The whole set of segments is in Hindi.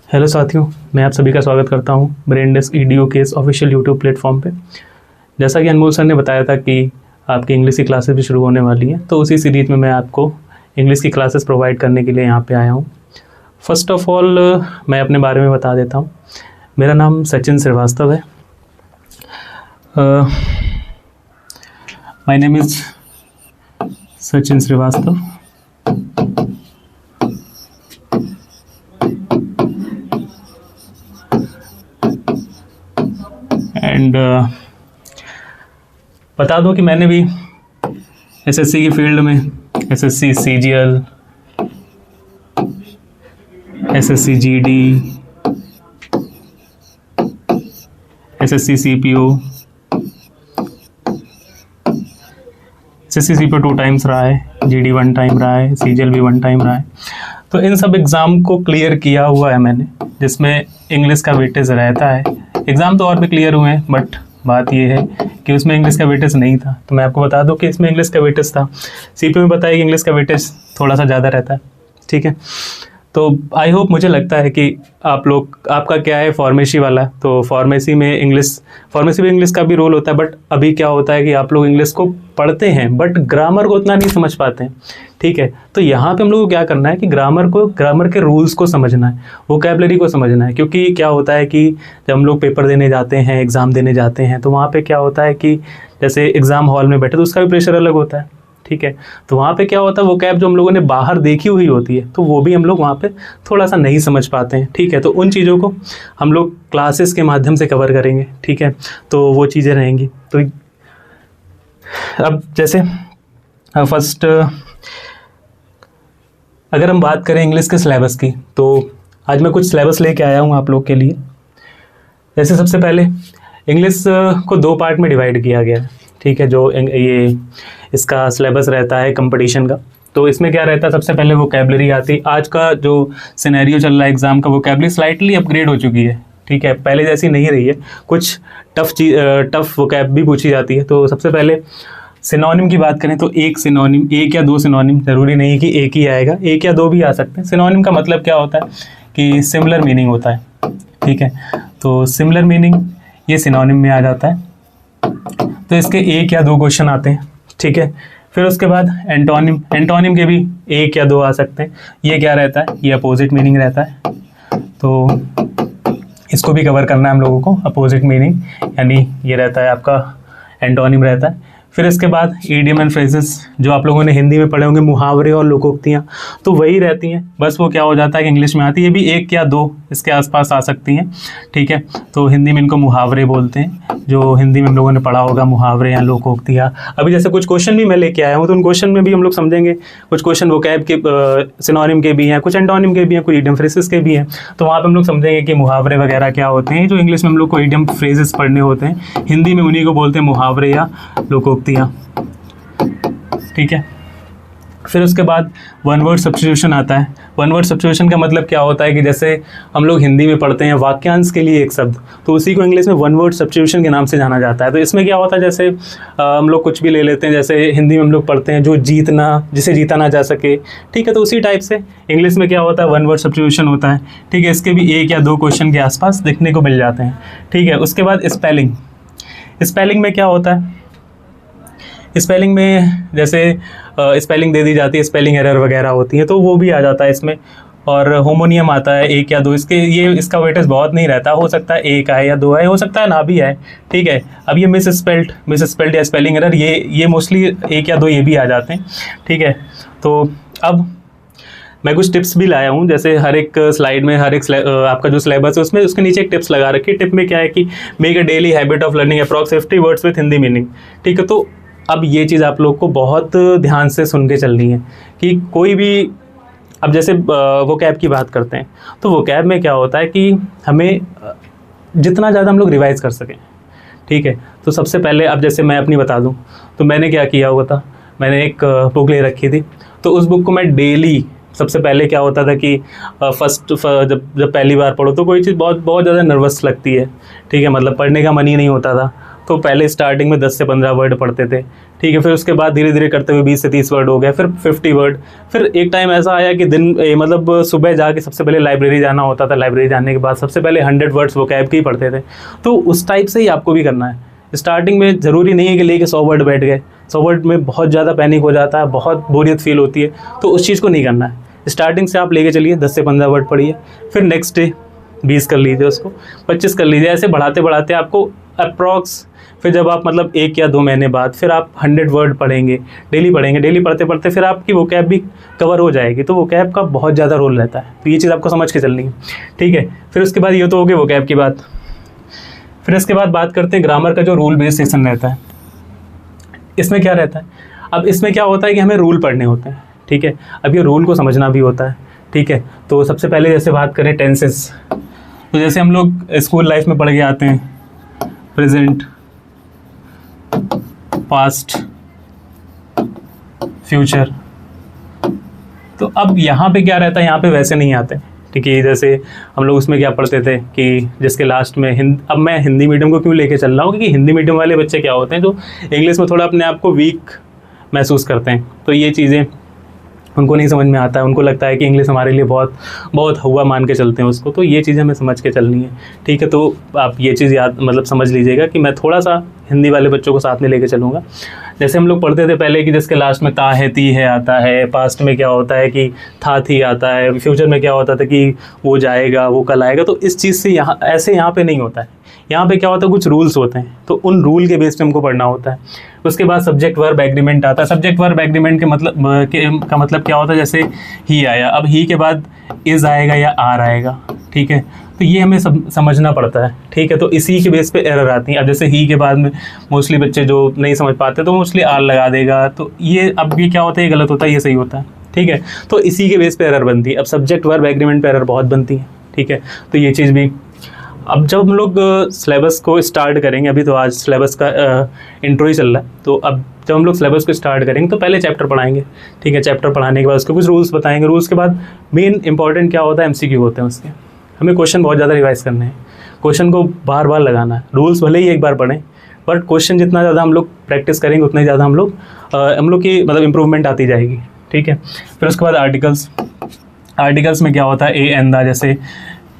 हेलो साथियों, मैं आप सभी का स्वागत करता हूं ब्रेनडेस्क ईडीओ के इस ऑफिशियल यूट्यूब प्लेटफॉर्म पे। जैसा कि अनमोल सर ने बताया था कि आपकी इंग्लिश की क्लासेस भी शुरू होने वाली हैं, तो उसी सीरीज़ में मैं आपको इंग्लिश की क्लासेस प्रोवाइड करने के लिए यहाँ पे आया हूँ। फर्स्ट ऑफ ऑल मैं अपने बारे में बता देता हूँ। मेरा नाम सचिन श्रीवास्तव है। My name is Sachin Srivastava. And बता दूं कि मैंने भी एसएससी की फील्ड में SSC CGL, SSC GD, SSC CPO, SSC CPO 2 times रहा है, जीडी 1 टाइम रहा है, सीजीएल भी 1 टाइम रहा है। तो इन सब एग्ज़ाम को क्लियर किया हुआ है मैंने, जिसमें इंग्लिश का वेटेज रहता है। एग्ज़ाम तो और भी क्लियर हुए हैं, बट बात ये है कि उसमें इंग्लिश का वेटेज नहीं था। तो मैं आपको बता दूं कि इसमें इंग्लिश का वेटेज था। सीपीओ में बताया कि इंग्लिश का वेटेज थोड़ा सा ज़्यादा रहता है, ठीक है। तो आई होप, मुझे लगता है कि आप लोग, आपका क्या है फार्मेसी वाला, तो फार्मेसी में इंग्लिश का भी रोल होता है। बट अभी क्या होता है कि आप लोग इंग्लिश को पढ़ते हैं बट ग्रामर को उतना नहीं समझ पाते हैं, ठीक है। तो यहाँ पे हम लोग को क्या करना है कि ग्रामर के रूल्स को समझना है, वोकैबुलरी को समझना है। क्योंकि क्या होता है कि जब हम लोग पेपर देने जाते हैं, एग्ज़ाम देने जाते हैं, तो वहाँ पे क्या होता है कि जैसे एग्ज़ाम हॉल में बैठे तो उसका भी प्रेशर अलग होता है, ठीक है। तो वहाँ पे क्या होता है, वो कैब जो हम लोगों ने बाहर देखी हुई होती है, तो वो भी हम लोग वहाँ पे थोड़ा सा नहीं समझ पाते हैं, ठीक है। तो उन चीज़ों को हम लोग क्लासेस के माध्यम से कवर करेंगे, ठीक है। तो वो चीज़ें रहेंगी। तो अब जैसे फर्स्ट अगर हम बात करें इंग्लिश के सिलेबस की, तो आज मैं कुछ सिलेबस लेके आया हूँ आप लोग के लिए। जैसे सबसे पहले इंग्लिश को 2 पार्ट में डिवाइड किया गया है, ठीक है। जो ये इसका सिलेबस रहता है कंपटीशन का, तो इसमें क्या रहता है, सबसे पहले वोकैबुलरी आती है। आज का जो सिनेरियो चल रहा है एग्ज़ाम का, वोकैबुलरी स्लाइटली अपग्रेड हो चुकी है, ठीक है। पहले जैसी नहीं रही है, कुछ टफ वोकैब भी पूछी जाती है। तो सबसे पहले सिनोनिम की बात करें तो एक या दो सिनोनिम, ज़रूरी नहीं है कि एक ही आएगा, 1 या 2 भी आ सकते हैं। सिनोनिम का मतलब क्या होता है कि सिमिलर मीनिंग होता है, ठीक है। तो सिमिलर मीनिंग ये सिनोनिम में आ जाता है। तो इसके 1 या 2 क्वेश्चन आते हैं, ठीक है। फिर उसके बाद एंटोनिम के भी 1 या 2 आ सकते हैं। ये क्या रहता है, ये अपोजिट मीनिंग रहता है। तो इसको भी कवर करना है हम लोगों को, अपोजिट मीनिंग, यानी ये रहता है आपका एंटोनिम रहता है। फिर इसके बाद ईडियम एंड फ्रेजेस, जो आप लोगों ने हिंदी में पढ़े होंगे, मुहावरे और लोकोक्तियाँ, तो वही रहती हैं। बस वो क्या हो जाता है कि इंग्लिश में आती है, ये भी 1 या 2 इसके आसपास आ सकती हैं, ठीक है। तो हिंदी में इनको मुहावरे बोलते हैं, जो हिंदी में हम लोगों ने पढ़ा होगा, मुहावरे या लोकोक्तियाँ। अभी जैसे कुछ क्वेश्चन भी मैं लेके आया हूँ, तो उन क्वेश्चन में भी हम लोग समझेंगे, कुछ क्वेश्चन वोकैब के सिनोनिम के भी हैं, कुछ एंटोनिम के भी हैं, कुछ ईडियम फ्रेजेस के भी हैं। तो वहाँ पर हम लोग समझेंगे कि मुहावरे वगैरह क्या होते हैं। जो इंग्लिश में हम लोग को ईडियम फ्रेजेस पढ़ने होते हैं, हिंदी में उन्हीं को बोलते हैं मुहावरे या लोकोक्तियाँ, ठीक है। फिर उसके बाद वन वर्ड सब्स्टिट्यूशन आता है। वन वर्ड सब्स्टिट्यूशन का मतलब क्या होता है कि जैसे हम लोग हिंदी में पढ़ते हैं वाक्यांश के लिए एक शब्द, तो उसी को इंग्लिश में वन वर्ड सब्स्टिट्यूशन के नाम से जाना जाता है। तो इसमें क्या होता है, जैसे हम लोग कुछ भी ले लेते हैं, जैसे हिंदी में हम लोग पढ़ते हैं जिसे जीता ना जा सके, ठीक है। तो उसी टाइप से इंग्लिश में क्या होता है, वन वर्ड सब्स्टिट्यूशन होता है, ठीक है। इसके भी 1 या 2 क्वेश्चन के आसपास देखने को मिल जाते हैं, ठीक है। उसके बाद स्पेलिंग में क्या होता है, स्पेलिंग में जैसे स्पेलिंग दे दी जाती है, स्पेलिंग एरर वगैरह होती है, तो वो भी आ जाता है इसमें। और होमोनियम आता है 1 या 2, इसका वेटेज बहुत नहीं रहता, हो सकता है 1 आए या 2 आए, हो सकता है ना भी आए, ठीक है। अब ये मिस स्पेल्ड या स्पेलिंग एरर, ये मोस्टली 1 या 2 ये भी आ जाते हैं, ठीक है। तो अब मैं कुछ टिप्स भी लाया हूँ, जैसे हर एक स्लाइड में आपका जो सिलेबस है उसमें उसके नीचे एक टिप्स लगा रखी है। टिप में क्या है कि make a daily habit of learning approx 50 words with Hindi meaning, ठीक है। तो अब ये चीज़ आप लोग को बहुत ध्यान से सुन के चलनी है कि कोई भी, अब जैसे वोकैब की बात करते हैं, तो वोकैब में क्या होता है कि हमें जितना ज़्यादा हम लोग रिवाइज़ कर सकें, ठीक है। तो सबसे पहले, अब जैसे मैं अपनी बता दूं, तो मैंने क्या किया हुआ था, मैंने एक बुक ले रखी थी। तो उस बुक को मैं डेली, सबसे पहले क्या होता था कि जब पहली बार पढ़ो तो कोई चीज़ बहुत ज़्यादा नर्वस लगती है, ठीक है, मतलब पढ़ने का मन ही नहीं होता था। तो पहले स्टार्टिंग में 10 से 15 वर्ड पढ़ते थे, ठीक है। फिर उसके बाद धीरे धीरे करते हुए 20 से 30 वर्ड हो गए, फिर 50 वर्ड। फिर एक टाइम ऐसा आया कि मतलब सुबह जाके सबसे पहले लाइब्रेरी जाना होता था, लाइब्रेरी जाने के बाद सबसे पहले 100 वर्ड्स वोकैब के ही पढ़ते थे। तो उस टाइप से ही आपको भी करना है। स्टार्टिंग में ज़रूरी नहीं है कि लेके 100 वर्ड बैठ गए, 100 वर्ड में बहुत ज़्यादा पैनिक हो जाता है, बहुत बोरियत फील होती है, तो उस चीज़ को नहीं करना है। स्टार्टिंग से आप लेके चलिए, 10 से 15 वर्ड पढ़िए, फिर नेक्स्ट डे 20 कर लीजिए, उसको 25 कर लीजिए, ऐसे बढ़ाते बढ़ाते आपको अप्रॉक्स, फिर जब आप मतलब 1 या 2 महीने बाद फिर आप 100 वर्ड पढ़ेंगे, डेली पढ़ेंगे, डेली पढ़ते पढ़ते फिर आपकी वोकैब भी कवर हो जाएगी। तो वोकैब का बहुत ज़्यादा रोल रहता है, तो ये चीज़ आपको समझ के चलनी है, ठीक है। फिर उसके बाद ये तो हो गई वोकैब की बात। फिर इसके बाद बात करते हैं ग्रामर का जो रूल बेस्ड सेक्शन रहता है। इसमें क्या रहता है, अब इसमें क्या होता है कि हमें रूल पढ़ने होते हैं, ठीक है। अब ये रूल को समझना भी होता है, ठीक है। तो सबसे पहले जैसे बात करें टेंसेस, तो जैसे हम लोग स्कूल लाइफ में पढ़ के आते हैं प्रेजेंट, पास्ट, फ्यूचर। तो अब यहाँ पे क्या रहता है, यहाँ पे वैसे नहीं आते, ठीक है। जैसे हम लोग उसमें क्या पढ़ते थे कि जिसके लास्ट में अब मैं हिंदी मीडियम को क्यों लेके चल रहा हूँ, क्योंकि हिंदी मीडियम वाले बच्चे क्या होते हैं जो इंग्लिश में थोड़ा अपने आप को वीक महसूस करते हैं, तो ये चीज़ें उनको नहीं समझ में आता है। उनको लगता है कि इंग्लिश हमारे लिए बहुत बहुत हवा मान के चलते हैं उसको, तो ये चीज़ें हमें समझ के चलनी है, ठीक है। तो आप ये चीज़ याद मतलब समझ लीजिएगा कि मैं थोड़ा सा हिंदी वाले बच्चों को साथ में लेके चलूँगा। जैसे हम लोग पढ़ते थे पहले कि जिसके लास्ट में ता है, ती है आता है, पास्ट में क्या होता है कि था, थी आता है, फ्यूचर में क्या होता था कि वो जाएगा, वो कल आएगा। तो इस चीज़ से यहाँ पे नहीं होता है। यहाँ पे क्या होता है, कुछ रूल्स होते हैं, तो उन रूल के बेस पे हमको पढ़ना होता है। उसके बाद सब्जेक्ट वर्ब एग्रीमेंट आता है। सब्जेक्ट वर्ब एग्रीमेंट के का मतलब क्या होता है, जैसे ही आया, अब ही के बाद इज़ आएगा या आर आएगा, ठीक है। तो ये हमें समझना पड़ता है, ठीक है। तो इसी के बेस पे एरर आती है। अब जैसे ही के बाद में मोस्टली बच्चे जो नहीं समझ पाते तो मोस्टली आर लगा देगा, तो ये अब ये क्या होता है, ये गलत होता है, ये सही होता है, ठीक है। तो इसी के बेस पे एरर बनती है। अब सब्जेक्ट वर्ब एग्रीमेंट पे एरर बहुत बनती है, ठीक है। तो ये चीज़ भी, अब जब हम लोग सिलेबस को स्टार्ट करेंगे, अभी तो आज सिलेबस का इंट्रो ही चल रहा है, तो अब जब हम लोग सिलेबस को स्टार्ट करेंगे तो पहले चैप्टर पढ़ाएंगे, ठीक है। चैप्टर पढ़ाने के बाद उसके कुछ रूल्स बताएंगे। रूल्स के बाद मेन इंपॉर्टेंट क्या होता है, एमसीक्यू होते हैं उसके। हमें क्वेश्चन बहुत ज़्यादा रिवाइज करने हैं, क्वेश्चन को बार बार लगाना है। रूल्स भले ही एक बार पढ़ें, बट क्वेश्चन जितना ज़्यादा हम लोग प्रैक्टिस करेंगे उतना ज़्यादा हम लोग की मतलब इम्प्रूवमेंट आती जाएगी, ठीक है। फिर उसके बाद आर्टिकल्स में क्या होता है, ए एंदा, जैसे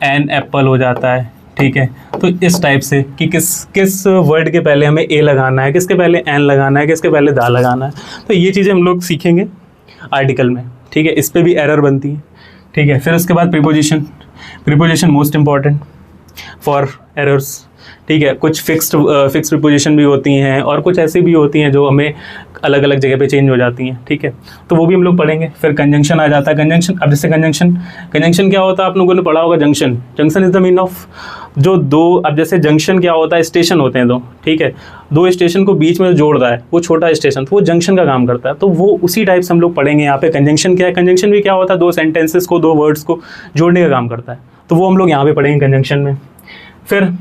एन एप्पल हो जाता है, ठीक है। तो इस टाइप से कि किस वर्ड के पहले हमें ए लगाना है, किसके पहले एन लगाना है, किसके पहले दा लगाना है, तो ये चीज़ें हम लोग सीखेंगे आर्टिकल में, ठीक है। इस पर भी एरर बनती है, ठीक है। फिर उसके बाद preposition most important for errors, ठीक है। कुछ फिक्स्ड प्रीपोजिशन भी होती हैं और कुछ ऐसी भी होती हैं जो हमें अलग अलग जगह पे चेंज हो जाती हैं, ठीक है। तो वो भी हम लोग पढ़ेंगे। फिर कंजंक्शन आ जाता है। कंजंक्शन, अब जैसे कंजंक्शन क्या होता है, आप लोगों ने पढ़ा होगा, junction is the mean of जो दो, अब जैसे जंक्शन क्या होता है, स्टेशन होते हैं दो, ठीक है। दो स्टेशन को बीच में जोड़ रहा है वो छोटा स्टेशन, तो वो जंक्शन का काम करता है। तो वो उसी टाइप से हम लोग पढ़ेंगे यहाँ पे। कंजंक्शन क्या है, कंजंक्शन भी क्या होता है, दो सेंटेंसेस को, दो वर्ड्स को जोड़ने का काम करता है, तो वो हम लोग यहाँ पे पढ़ेंगे कंजंक्शन में। फिर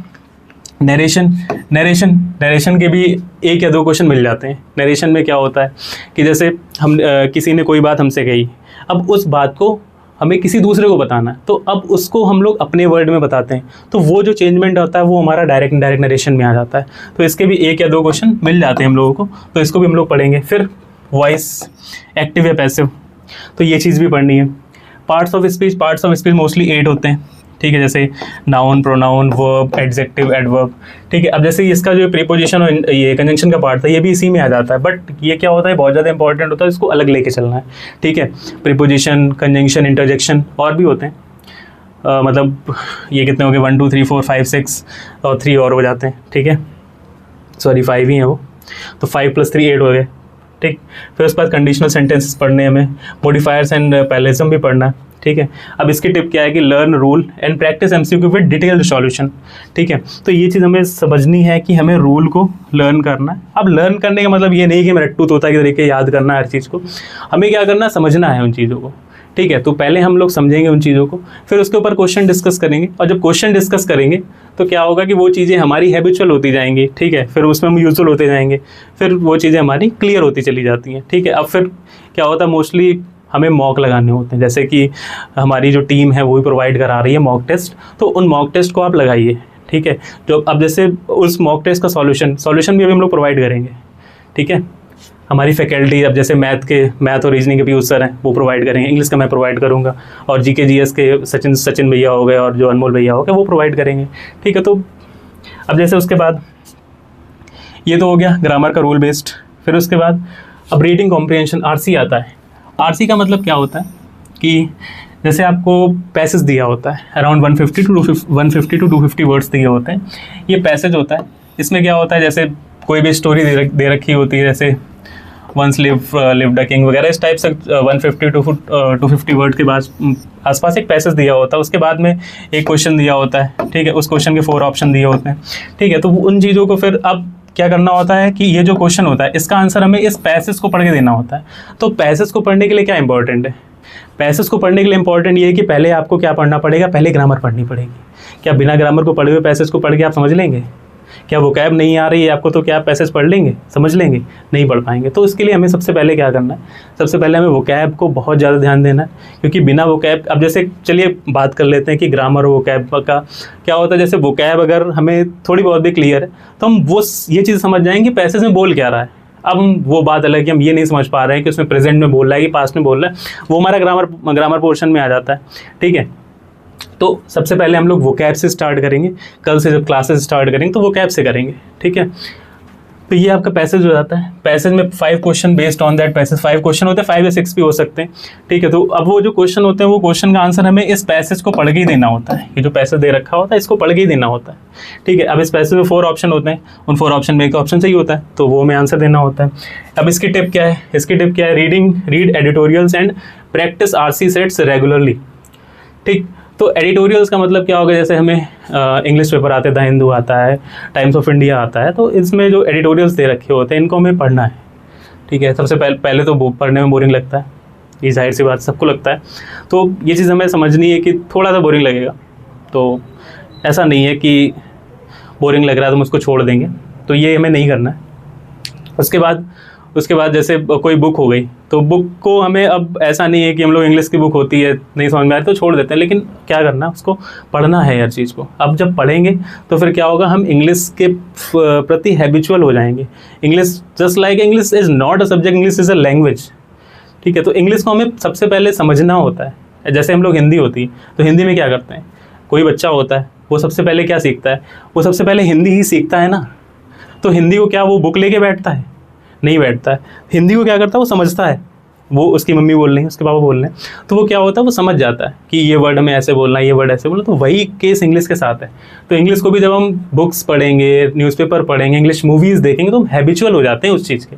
नरेशन के भी 1 या 2 क्वेश्चन मिल जाते हैं। नरेशन में क्या होता है कि जैसे हम किसी ने कोई बात हमसे कही, अब उस बात को हमें किसी दूसरे को बताना है, तो अब उसको हम लोग अपने वर्ड में बताते हैं, तो वो जो चेंजमेंट होता है वो हमारा डायरेक्ट नरेशन में आ जाता है। तो इसके भी 1 या 2 क्वेश्चन मिल जाते हैं हम लोगों को, तो इसको भी हम लोग पढ़ेंगे। फिर वॉइस, एक्टिव या पैसिव, तो ये चीज़ भी पढ़नी है। पार्ट्स ऑफ स्पीच मोस्टली 8 होते हैं, ठीक है। जैसे noun, pronoun, verb, adjective, adverb, ठीक है। अब जैसे इसका जो प्रीपोजिशन और ये कंजंक्शन का पार्ट था, ये भी इसी में आ जाता है, बट ये क्या होता है, बहुत ज़्यादा इंपॉर्टेंट होता है, इसको अलग लेके चलना है, ठीक है। प्रीपोजिशन, कंजंक्शन, इंटरजेक्शन और भी होते हैं, मतलब ये कितने हो गए, 1 2 3 4 5 6 और 3 और हो जाते हैं, ठीक है। सॉरी 5 ही है वो, तो 5 + 3 8 हो गए, ठीक। फिर उसके बाद कंडीशनल सेंटेंसेस पढ़ने हमें, मॉडिफायर्स एंड पैरेललिज्म भी पढ़ना है, ठीक है। अब इसकी टिप क्या है कि learn rule and practice MCQ with detailed solution, ठीक है। तो ये चीज़ हमें समझनी है कि हमें रूल को लर्न करना है। अब लर्न करने का मतलब ये नहीं कि मैं रट्टू तोता के तरीके याद करना है हर चीज़ को, हमें क्या करना है, समझना है उन चीज़ों को, ठीक है। तो पहले हम लोग समझेंगे उन चीज़ों को, फिर उसके ऊपर क्वेश्चन डिस्कस करेंगे, और जब क्वेश्चन डिस्कस करेंगे तो क्या होगा कि वो चीज़ें हमारी हैबिचुअल होती जाएंगी, ठीक है। फिर उसमें हम यूजुअल होते जाएंगे, फिर वो चीज़ें हमारी क्लियर होती चली जाती हैं, ठीक है। अब फिर क्या होता है, मोस्टली हमें मॉक लगाने होते हैं, जैसे कि हमारी जो टीम है वो भी प्रोवाइड करा रही है मॉक टेस्ट, तो उन मॉक टेस्ट को आप लगाइए, ठीक है। जो अब जैसे उस मॉक टेस्ट का सॉल्यूशन भी अभी हम लोग प्रोवाइड करेंगे, ठीक है। हमारी फैकल्टी अब जैसे मैथ और रीजनिंग के पीयूष सर हैं, वो प्रोवाइड करेंगे, इंग्लिश का मैं प्रोवाइड करूँगा, और जीके जीएस के सचिन भैया हो गए और जो अनमोल भैया हो गए वो प्रोवाइड करेंगे, ठीक है। तो अब जैसे उसके बाद ये तो हो गया ग्रामर का रूल बेस्ड। फिर उसके बाद अब रीडिंग कॉम्प्रिहेंशन आरसी आता है। आरसी का मतलब क्या होता है कि जैसे आपको पैसेज दिया होता है अराउंड 150 टू 250 वर्ड्स दिए होते हैं, ये पैसेज होता है। इसमें क्या होता है, जैसे कोई भी स्टोरी दे रखी होती है, जैसे वंस लिव्ड अ किंग वगैरह, इस टाइप से 150 टू 250 वर्ड के बाद आसपास एक पैसेज दिया होता है। उसके बाद में एक क्वेश्चन दिया होता है, ठीक है। उस क्वेश्चन के 4 ऑप्शन दिए होते हैं, ठीक है। तो उन चीज़ों को फिर अब क्या करना होता है कि ये जो क्वेश्चन होता है इसका आंसर हमें इस पैसेज को पढ़ के देना होता है। तो पैसेज को पढ़ने के लिए क्या इंपॉर्टेंट है, पैसेज को पढ़ने के लिए इंपॉर्टेंट ये है कि पहले आपको क्या पढ़ना पड़ेगा, पहले ग्रामर पढ़नी पड़ेगी। क्या बिना ग्रामर को पढ़े हुए पैसेज को पढ़ के आप समझ लेंगे? क्या वोकैब नहीं आ रही है आपको तो क्या आप पैसेज पढ़ लेंगे, समझ लेंगे? नहीं पढ़ पाएंगे। तो इसके लिए हमें सबसे पहले क्या करना है, सबसे पहले हमें वोकैब को बहुत ज़्यादा ध्यान देना है, क्योंकि बिना वोकैब, अब जैसे चलिए बात कर लेते हैं कि ग्रामर और वोकैब का क्या होता है। जैसे वोकैब अगर हमें थोड़ी बहुत भी क्लियर है तो हम ये चीज़ समझ जाएंगे पैसेज में बोल क्या रहा है। अब वो बात अलग है कि हम ये नहीं समझ पा रहे हैं कि उसमें प्रेजेंट में बोल रहा है कि पास्ट में बोल रहा है, वो हमारा ग्रामर पोर्शन में आ जाता है, ठीक है। तो सबसे पहले हम लोग वोकैब से स्टार्ट करेंगे, कल से जब क्लासेस स्टार्ट करेंगे तो वोकैब से करेंगे, ठीक है। तो ये आपका पैसेज हो जाता है। पैसेज में 5 question based on that passage, 5 question होते हैं, 5 या 6 भी हो सकते हैं, ठीक है। तो अब वो जो क्वेश्चन होते हैं वो क्वेश्चन का आंसर हमें इस पैसेज को पढ़ के ही देना होता है। ये जो पैसेज दे रखा होता है इसको पढ़ के ही देना होता है, ठीक है। अब इस पैसेज में 4 ऑप्शन होते हैं, उन 4 ऑप्शन में एक ऑप्शन सही होता है तो वो हमें आंसर देना होता है। अब इसकी टिप क्या है, इसकी टिप क्या है, read editorials and practice RC sets regularly, ठीक। तो एडिटोरियल्स का मतलब क्या होगा, जैसे हमें इंग्लिश पेपर आते हैं, द हिंदू आता है, टाइम्स ऑफ इंडिया आता है, तो इसमें जो एडिटोरियल्स दे रखे होते हैं इनको हमें पढ़ना है, ठीक है। सबसे पहले तो पढ़ने में बोरिंग लगता है, ये जाहिर सी बात सबको लगता है। तो ये चीज़ हमें समझनी है कि थोड़ा सा बोरिंग लगेगा, तो ऐसा नहीं है कि बोरिंग लग रहा है तो हम उसको छोड़ देंगे, तो ये हमें नहीं करना है। उसके बाद जैसे कोई बुक हो गई, तो बुक को हमें अब ऐसा नहीं है कि हम लोग इंग्लिश की बुक होती है नहीं समझ में आती तो छोड़ देते हैं, लेकिन क्या करना है, उसको पढ़ना है हर चीज़ को। अब जब पढ़ेंगे तो फिर क्या होगा, हम इंग्लिश के प्रति हैबिचुअल हो जाएंगे। English just like English is not a subject, English is a language, ठीक है। तो इंग्लिश को हमें सबसे पहले समझना होता है। जैसे हम लोग हिंदी होती है तो हिंदी में क्या करते हैं, कोई बच्चा होता है वो सबसे पहले क्या सीखता है, वो सबसे पहले हिंदी ही सीखता है ना। तो हिंदी को क्या वो बुक लेके बैठता है, नहीं बैठता है। हिंदी को क्या करता है, वो समझता है, वो उसकी मम्मी बोल रही है, उसके पापा बोल रहे हैं, तो वो क्या होता है, वो समझ जाता है कि ये वर्ड हमें ऐसे बोलना है, ये वर्ड ऐसे बोलना। तो वही केस इंग्लिश के साथ है। तो इंग्लिश को भी जब हम बुक्स पढ़ेंगे, न्यूज़पेपर पढ़ेंगे, इंग्लिश मूवीज़ देखेंगे तो हम हैबिचुअल हो जाते हैं उस चीज़ के।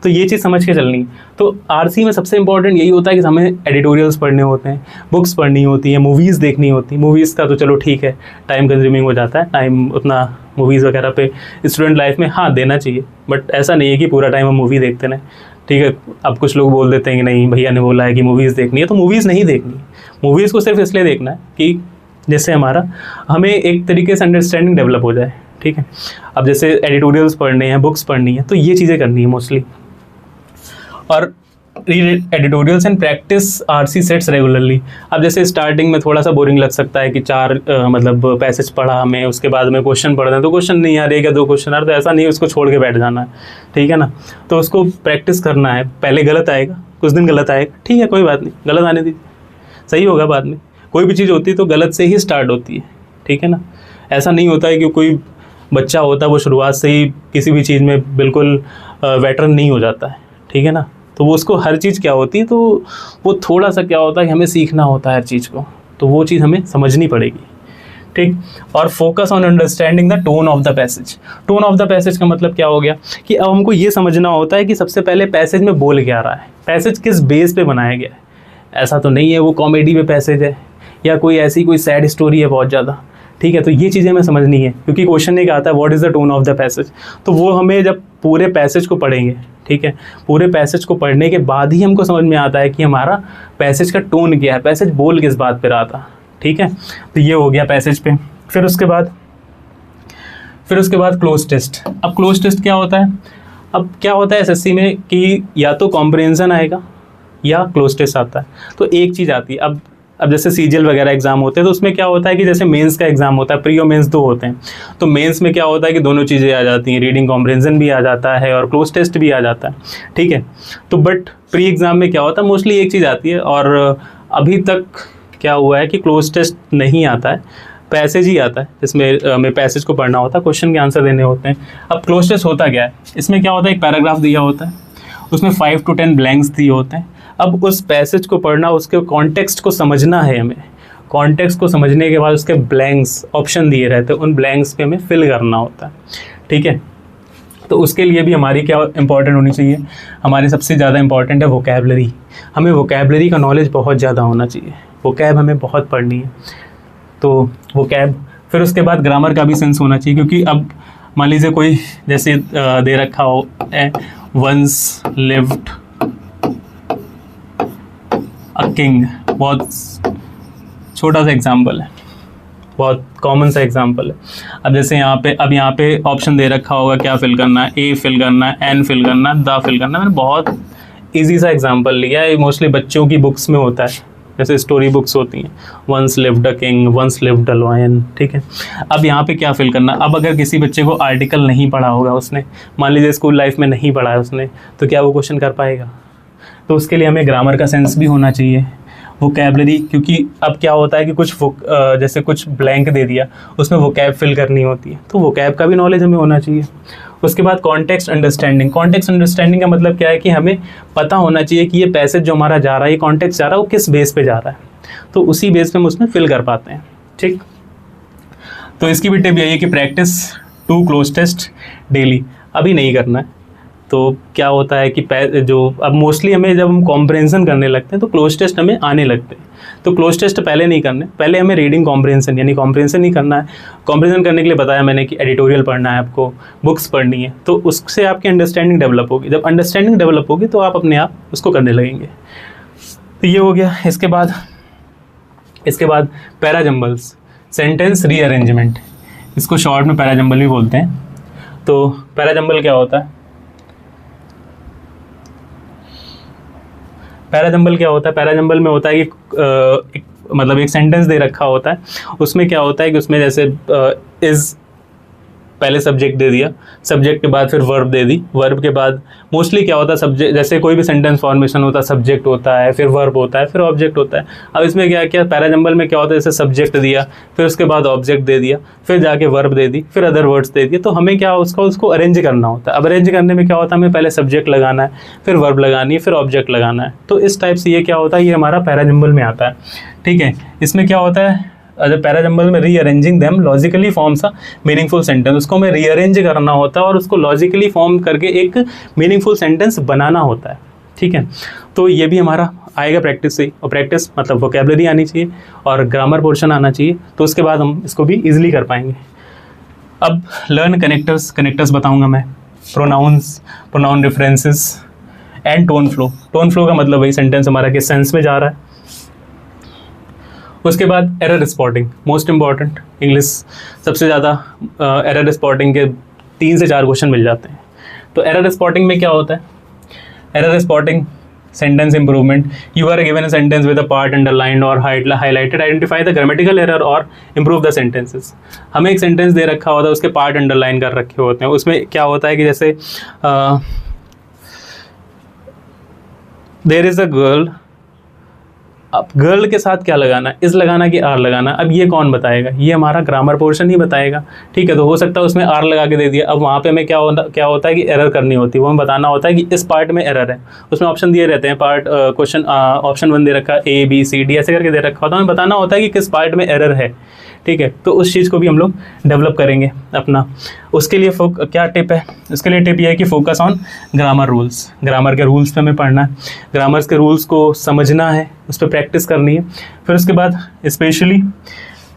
तो ये चीज़ समझ के चलनी है। तो आरसी में सबसे इंपॉर्टेंट यही होता है कि हमें एडिटोरियल्स पढ़ने होते हैं, बुक्स पढ़नी होती है, मूवीज़ देखनी होती है। मूवीज़ का तो चलो ठीक है, टाइम कंज्यूमिंग हो जाता है, टाइम उतना मूवीज़ वगैरह पे स्टूडेंट लाइफ में हाँ देना चाहिए, बट ऐसा नहीं है कि पूरा टाइम हम मूवी देखते रहें, ठीक है। अब कुछ लोग बोल देते हैं कि नहीं भैया ने बोला है कि मूवीज़ देखनी है, तो मूवीज़ नहीं देखनी है। मूवीज़ को सिर्फ इसलिए देखना है कि जैसे हमें एक तरीके से अंडरस्टैंडिंग डेवलप हो जाए, ठीक है। अब जैसे एडिटोरियल्स पढ़ने हैं, बुक्स पढ़नी है, तो ये चीज़ें करनी है मोस्टली। और read editorials and practice RC sets regularly. अब जैसे स्टार्टिंग में थोड़ा सा बोरिंग लग सकता है कि 4 मतलब पैसेज पढ़ा हमें, उसके बाद में क्वेश्चन पढ़ रहे हैं तो क्वेश्चन नहीं आ रही है, 2 क्वेश्चन आ रहे, तो ऐसा नहीं है उसको छोड़ के बैठ जाना है, ठीक है ना। तो उसको प्रैक्टिस करना है। पहले गलत आएगा, कुछ दिन गलत आएगा, ठीक है, कोई बात नहीं, गलत आने दीजिए, सही होगा बाद में। कोई भी चीज़ होती है तो गलत से ही स्टार्ट होती है, ठीक है ना। ऐसा नहीं होता है कि कोई बच्चा होता है वो शुरुआत से ही किसी भी चीज़ में बिल्कुल वेटरन नहीं हो जाता है, ठीक है ना। तो वो उसको हर चीज़ क्या होती है, तो वो थोड़ा सा क्या होता है कि हमें सीखना होता है हर चीज़ को, तो वो चीज़ हमें समझनी पड़ेगी, ठीक। और focus on understanding the tone of the passage. Tone of the passage का मतलब क्या हो गया कि अब हमको ये समझना होता है कि सबसे पहले पैसेज में बोल क्या रहा है, पैसेज किस बेस पे बनाया गया है। ऐसा तो नहीं है वो कॉमेडी में पैसेज है या कोई सैड स्टोरी है बहुत ज़्यादा, ठीक है। तो ये चीज़ें हमें समझनी है, क्योंकि क्वेश्चन एक आता है what is the tone of the passage. तो वो हमें जब पूरे पैसेज को पढ़ेंगे, ठीक है, पूरे पैसेज को पढ़ने के बाद ही हमको समझ में आता है कि हमारा पैसेज का टोन क्या है, पैसेज बोल किस बात पे रहा था, ठीक है। तो ये हो गया पैसेज पे। फिर उसके बाद क्लोज टेस्ट। अब क्लोज टेस्ट क्या होता है, अब क्या होता है एसएससी में कि या तो कॉम्प्रिहेंशन आएगा या क्लोज टेस्ट आता है। तो एक चीज़ आती है। अब अब जैसे सीजीएल वगैरह एग्जाम होते हैं तो उसमें क्या होता है कि जैसे मेंस का एग्जाम होता है, प्री और मेंस 2 होते हैं, तो मेंस में क्या होता है कि दोनों चीज़ें आ जाती हैं, रीडिंग कॉम्प्रिहेंशन भी आ जाता है और क्लोज टेस्ट भी आ जाता है, ठीक है। तो बट प्री एग्ज़ाम में क्या होता है, मोस्टली एक चीज़ आती है, और अभी तक क्या हुआ है कि क्लोज टेस्ट नहीं आता है, पैसेज ही आता है, जिसमें हमें पैसेज को पढ़ना होता है, क्वेश्चन के आंसर देने होते हैं। अब क्लोज टेस्ट होता क्या है, इसमें क्या होता है, एक पैराग्राफ दिया होता है, उसमें 5 to 10 ब्लैंक्स दिए होते हैं। अब उस पैसेज को पढ़ना, उसके कॉन्टेक्स्ट को समझना है हमें, कॉन्टेक्स्ट को समझने के बाद उसके ब्लैंक्स ऑप्शन दिए रहते हैं, उन ब्लैंक्स पे हमें फिल करना होता है, ठीक है। तो उसके लिए भी हमारी क्या इंपॉर्टेंट होनी चाहिए, हमारी सबसे ज़्यादा इंपॉर्टेंट है वोकैबलरी। हमें वोकैबलरी का नॉलेज बहुत ज़्यादा होना चाहिए, वोकैब हमें बहुत पढ़नी है, तो वोकैब। फिर उसके बाद ग्रामर का भी सेंस होना चाहिए, क्योंकि अब मान लीजिए कोई जैसे दे रखा हो, वंस लिव्ड अ किंग, बहुत छोटा सा एग्जाम्पल है, बहुत कॉमन सा एग्जाम्पल है। अब जैसे यहाँ पे ऑप्शन दे रखा होगा, क्या फिल करना है, ए फिल करना है, एन फिल करना है, द फिल करना है। मैंने बहुत ईजी सा एग्जाम्पल लिया है, मोस्टली बच्चों की बुक्स में होता है, जैसे स्टोरी बुक्स होती हैं, once lived a king, once lived a lion, ठीक है। अब यहाँ पे क्या फिल करना, अब अगर किसी बच्चे को आर्टिकल नहीं पढ़ा होगा उसने, मान लीजिए स्कूल लाइफ में नहीं पढ़ा है उसने, तो क्या वो क्वेश्चन कर पाएगा? तो उसके लिए हमें ग्रामर का सेंस भी होना चाहिए, वोकैबलरी, क्योंकि अब क्या होता है कि जैसे कुछ ब्लैंक दे दिया, उसमें वोकैब फिल करनी होती है, तो वोकैब का भी नॉलेज हमें होना चाहिए। उसके बाद कॉन्टेक्स्ट अंडरस्टैंडिंग। कॉन्टेक्स्ट अंडरस्टैंडिंग का मतलब क्या है कि हमें पता होना चाहिए कि ये पैसेज जो हमारा जा रहा है, ये कॉन्टेक्स्ट जा रहा है, वो किस बेस पे जा रहा है, तो उसी बेस पे हम उसमें फिल कर पाते हैं, ठीक। तो इसकी भी टिप यही है कि प्रैक्टिस 2 क्लोज टेस्ट डेली। अभी नहीं करना है, तो क्या होता है कि जो अब मोस्टली हमें जब हम कॉम्प्रिहेंशन करने लगते हैं तो क्लोज टेस्ट हमें आने लगते हैं, तो क्लोज टेस्ट पहले नहीं करने, पहले हमें रीडिंग कॉम्प्रिहेंशन यानी कॉम्प्रिहेंशन नहीं करना है। कॉम्प्रिहेंशन करने के लिए बताया मैंने कि एडिटोरियल पढ़ना है, आपको बुक्स पढ़नी है, तो उससे आपकी अंडरस्टैंडिंग डेवलप होगी। जब अंडरस्टैंडिंग डेवलप होगी तो आप अपने आप उसको करने लगेंगे। तो ये हो गया। इसके बाद पैराजम्बल्स, सेंटेंस रीअरेंजमेंट, इसको शॉर्ट में पैराजम्बल भी बोलते हैं। तो पैराजम्बल क्या होता है, पैराजम्बल में होता है कि मतलब एक सेंटेंस दे रखा होता है, उसमें क्या होता है कि उसमें जैसे इज़ पहले सब्जेक्ट दे दिया, सब्जेक्ट के बाद फिर वर्ब दे दी, वर्ब के बाद मोस्टली क्या होता है सब्जेक्ट, जैसे कोई भी सेंटेंस फॉर्मेशन होता है, सब्जेक्ट होता है, फिर वर्ब होता है, फिर ऑब्जेक्ट होता है। अब इसमें क्या पैराजम्बल में क्या होता है, जैसे सब्जेक्ट दिया, फिर उसके बाद ऑब्जेक्ट दे दिया, फिर जाके वर्ब दे दी, फिर अदर वर्ड्स दे दिए, तो हमें क्या उसको अरेंज करना होता है। अब अरेंज करने में क्या होता है, हमें पहले सब्जेक्ट लगाना है, फिर वर्ब लगानी है, फिर ऑब्जेक्ट लगाना है। तो इस टाइप से ये क्या होता है, ये हमारा पैराजम्बल में आता है, ठीक है। इसमें क्या होता है, पैराजम्बल में rearranging them logically forms a meaningful sentence, उसको हमें रीअरेंज करना होता है और उसको लॉजिकली फॉर्म करके एक मीनिंगफुल सेंटेंस बनाना होता है, ठीक है। तो ये भी हमारा आएगा प्रैक्टिस से, और प्रैक्टिस मतलब वोकैबुलरी आनी चाहिए और ग्रामर पोर्शन आना चाहिए, तो उसके बाद हम इसको भी ईजिली कर पाएंगे। अब लर्न कनेक्टर्स बताऊंगा मैं, pronounce, pronoun references and tone flow. Tone flow का मतलब वही सेंटेंस हमारा किस सेंस में जा रहा है। उसके बाद error spotting, most important, English सबसे ज़्यादा एरर स्पॉटिंग के 3 से 4 क्वेश्चन मिल जाते हैं। तो एरर स्पॉटिंग में क्या होता है, error spotting sentence improvement, you are given a sentence with a part underlined और highlighted, identify the grammatical error और इम्प्रूव द सेंटेंसेस। हमें एक सेंटेंस दे रखा होता है, उसके पार्ट अंडरलाइन कर रखे होते हैं, उसमें क्या होता है कि जैसे देयर इज़ अ गर्ल, अब गर्ल के साथ क्या लगाना है, इस लगाना कि आर लगाना, अब ये कौन बताएगा, ये हमारा ग्रामर पोर्शन ही बताएगा, ठीक है। तो हो सकता है उसमें आर लगा के दे दिया, अब वहाँ पे हमें क्या होता है कि एरर करनी होती है, वो हमें बताना होता है कि इस पार्ट में एरर है। उसमें ऑप्शन दिए रहते हैं, पार्ट क्वेश्चन ऑप्शन 1 दे रखा है, A B C D ऐसे करके दे रखा होता है, हमें बताना होता है कि किस पार्ट में एरर है, ठीक है। तो उस चीज़ को भी हम लोग डेवलप करेंगे अपना। उसके लिए क्या टिप है, उसके लिए टिप ये है कि focus on grammar rules, grammar के रूल्स पे हमें पढ़ना है, ग्रामर्स के रूल्स को समझना है, उस पर प्रैक्टिस करनी है। फिर उसके बाद स्पेशली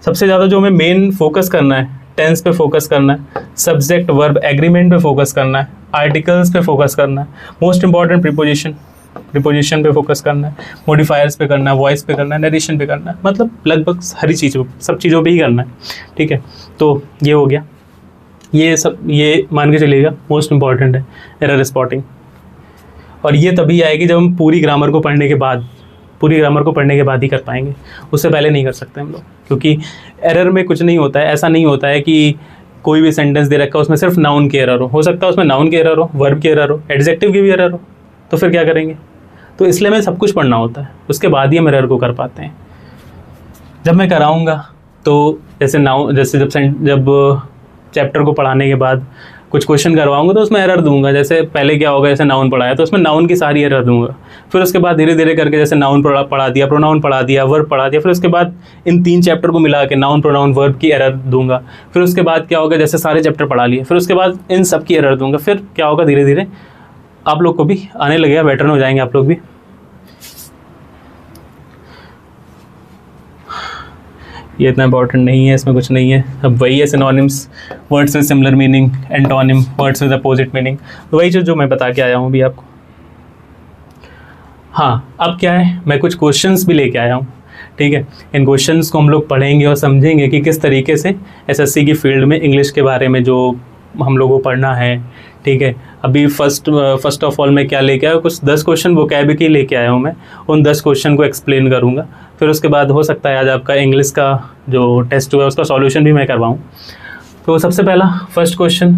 सबसे ज़्यादा जो हमें मेन फोकस करना है, टेंस पे फोकस करना है, सब्जेक्ट वर्ब एग्रीमेंट पे फोकस करना है, आर्टिकल्स पे फोकस करना है, मोस्ट इंपॉर्टेंट प्रीपोजिशन पे फोकस करना है, मॉडिफायर्स पे करना है, वॉइस पे करना है, नरेशन पे करना है, मतलब लगभग हरी चीज़ों सब चीज़ों पे ही करना है, ठीक है। तो ये हो गया, ये मान के चलिएगा मोस्ट इंपॉर्टेंट है एरर स्पॉटिंग। और ये तभी आएगी जब हम पूरी ग्रामर को पढ़ने के बाद पूरी ग्रामर को पढ़ने के बाद ही कर पाएंगे, उससे पहले नहीं कर सकते हम लोग, क्योंकि एरर में कुछ नहीं होता है। ऐसा नहीं होता है कि कोई भी सेंटेंस दे रखा है उसमें सिर्फ नाउन की एरर हो सकता है उसमें नाउन की एरर हो, वर्ब की एरर हो, एडजेक्टिव की भी एरर हो, तो फिर क्या करेंगे? तो इसलिए हमें सब कुछ पढ़ना होता है, उसके बाद ही हम एरर को कर पाते हैं। जब मैं कराऊंगा तो जैसे जब चैप्टर को पढ़ाने के बाद कुछ क्वेश्चन करवाऊंगा तो उसमें एरर दूंगा। जैसे पहले क्या होगा, जैसे नाउन पढ़ाया तो उसमें नाउन की सारी एरर दूंगा। फिर उसके बाद धीरे धीरे करके जैसे नाउन पढ़ा दिया, प्रोनाउन पढ़ा दिया, वर्ब पढ़ा दिया, फिर उसके बाद इन 3 चैप्टर को मिला के नाउन प्रोनाउन वर्ब की एरर दूंगा। फिर उसके बाद क्या होगा, जैसे सारे चैप्टर पढ़ा लिए, फिर उसके बाद इन सब की एरर दूंगा। फिर क्या होगा, धीरे धीरे आप लोग को भी आने लगेगा, वेटरन हो जाएंगे आप लोग भी। ये इतना इंपॉर्टेंट नहीं है, इसमें कुछ नहीं है। अब वही है synonyms, words with similar meaning, antonym, words with opposite meaning, तो वही चीज़ जो मैं बता के आया हूँ अभी आपको। हाँ, अब क्या है, मैं कुछ क्वेश्चंस भी लेके आया हूँ, ठीक है। इन क्वेश्चंस को हम लोग पढ़ेंगे और समझेंगे कि किस तरीके से एसएससी की फील्ड में इंग्लिश के बारे में जो हम लोगों को पढ़ना है, ठीक है। अभी फर्स्ट ऑफ ऑल मैं क्या लेके आया, कुछ 10 क्वेश्चन वोकैब के लेके आया हूँ मैं, उन 10 क्वेश्चन को एक्सप्लेन करूँगा। फिर उसके बाद हो सकता है आज आपका इंग्लिश का जो टेस्ट हुआ है उसका सॉल्यूशन भी मैं करवाऊँ। तो सबसे पहला फर्स्ट क्वेश्चन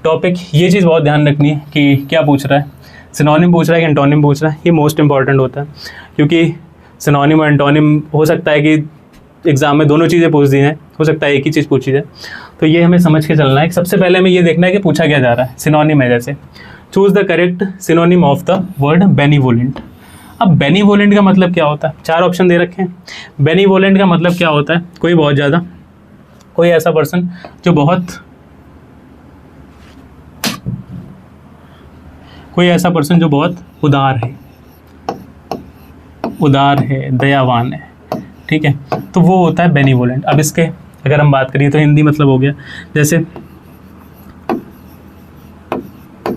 टॉपिक, ये चीज़ बहुत ध्यान रखनी है कि क्या पूछ रहा है, सिनोनिम पूछ रहा है कि एंटोनिम पूछ रहा है। ये मोस्ट इंपॉर्टेंट होता है, क्योंकि सिनोनिम और एंटोनिम हो सकता है कि एग्जाम में दोनों चीज़ें पूछ दी जाएँ, हो सकता है एक ही चीज़ पूछी जाए, तो ये हमें समझ के चलना है। सबसे पहले हमें ये देखना है कि पूछा क्या जा रहा है। सिनोनिम है, जैसे choose the correct synonym of the word benevolent. अब बेनिवोलेंट का मतलब क्या होता है, 4 ऑप्शन दे रखे हैं। बेनिवोलेंट का मतलब क्या होता है, कोई ऐसा पर्सन जो बहुत उदार है, दयावान है, ठीक है, तो वो होता है बेनिवोलेंट। अब इसके अगर हम बात करें तो हिंदी मतलब हो गया, जैसे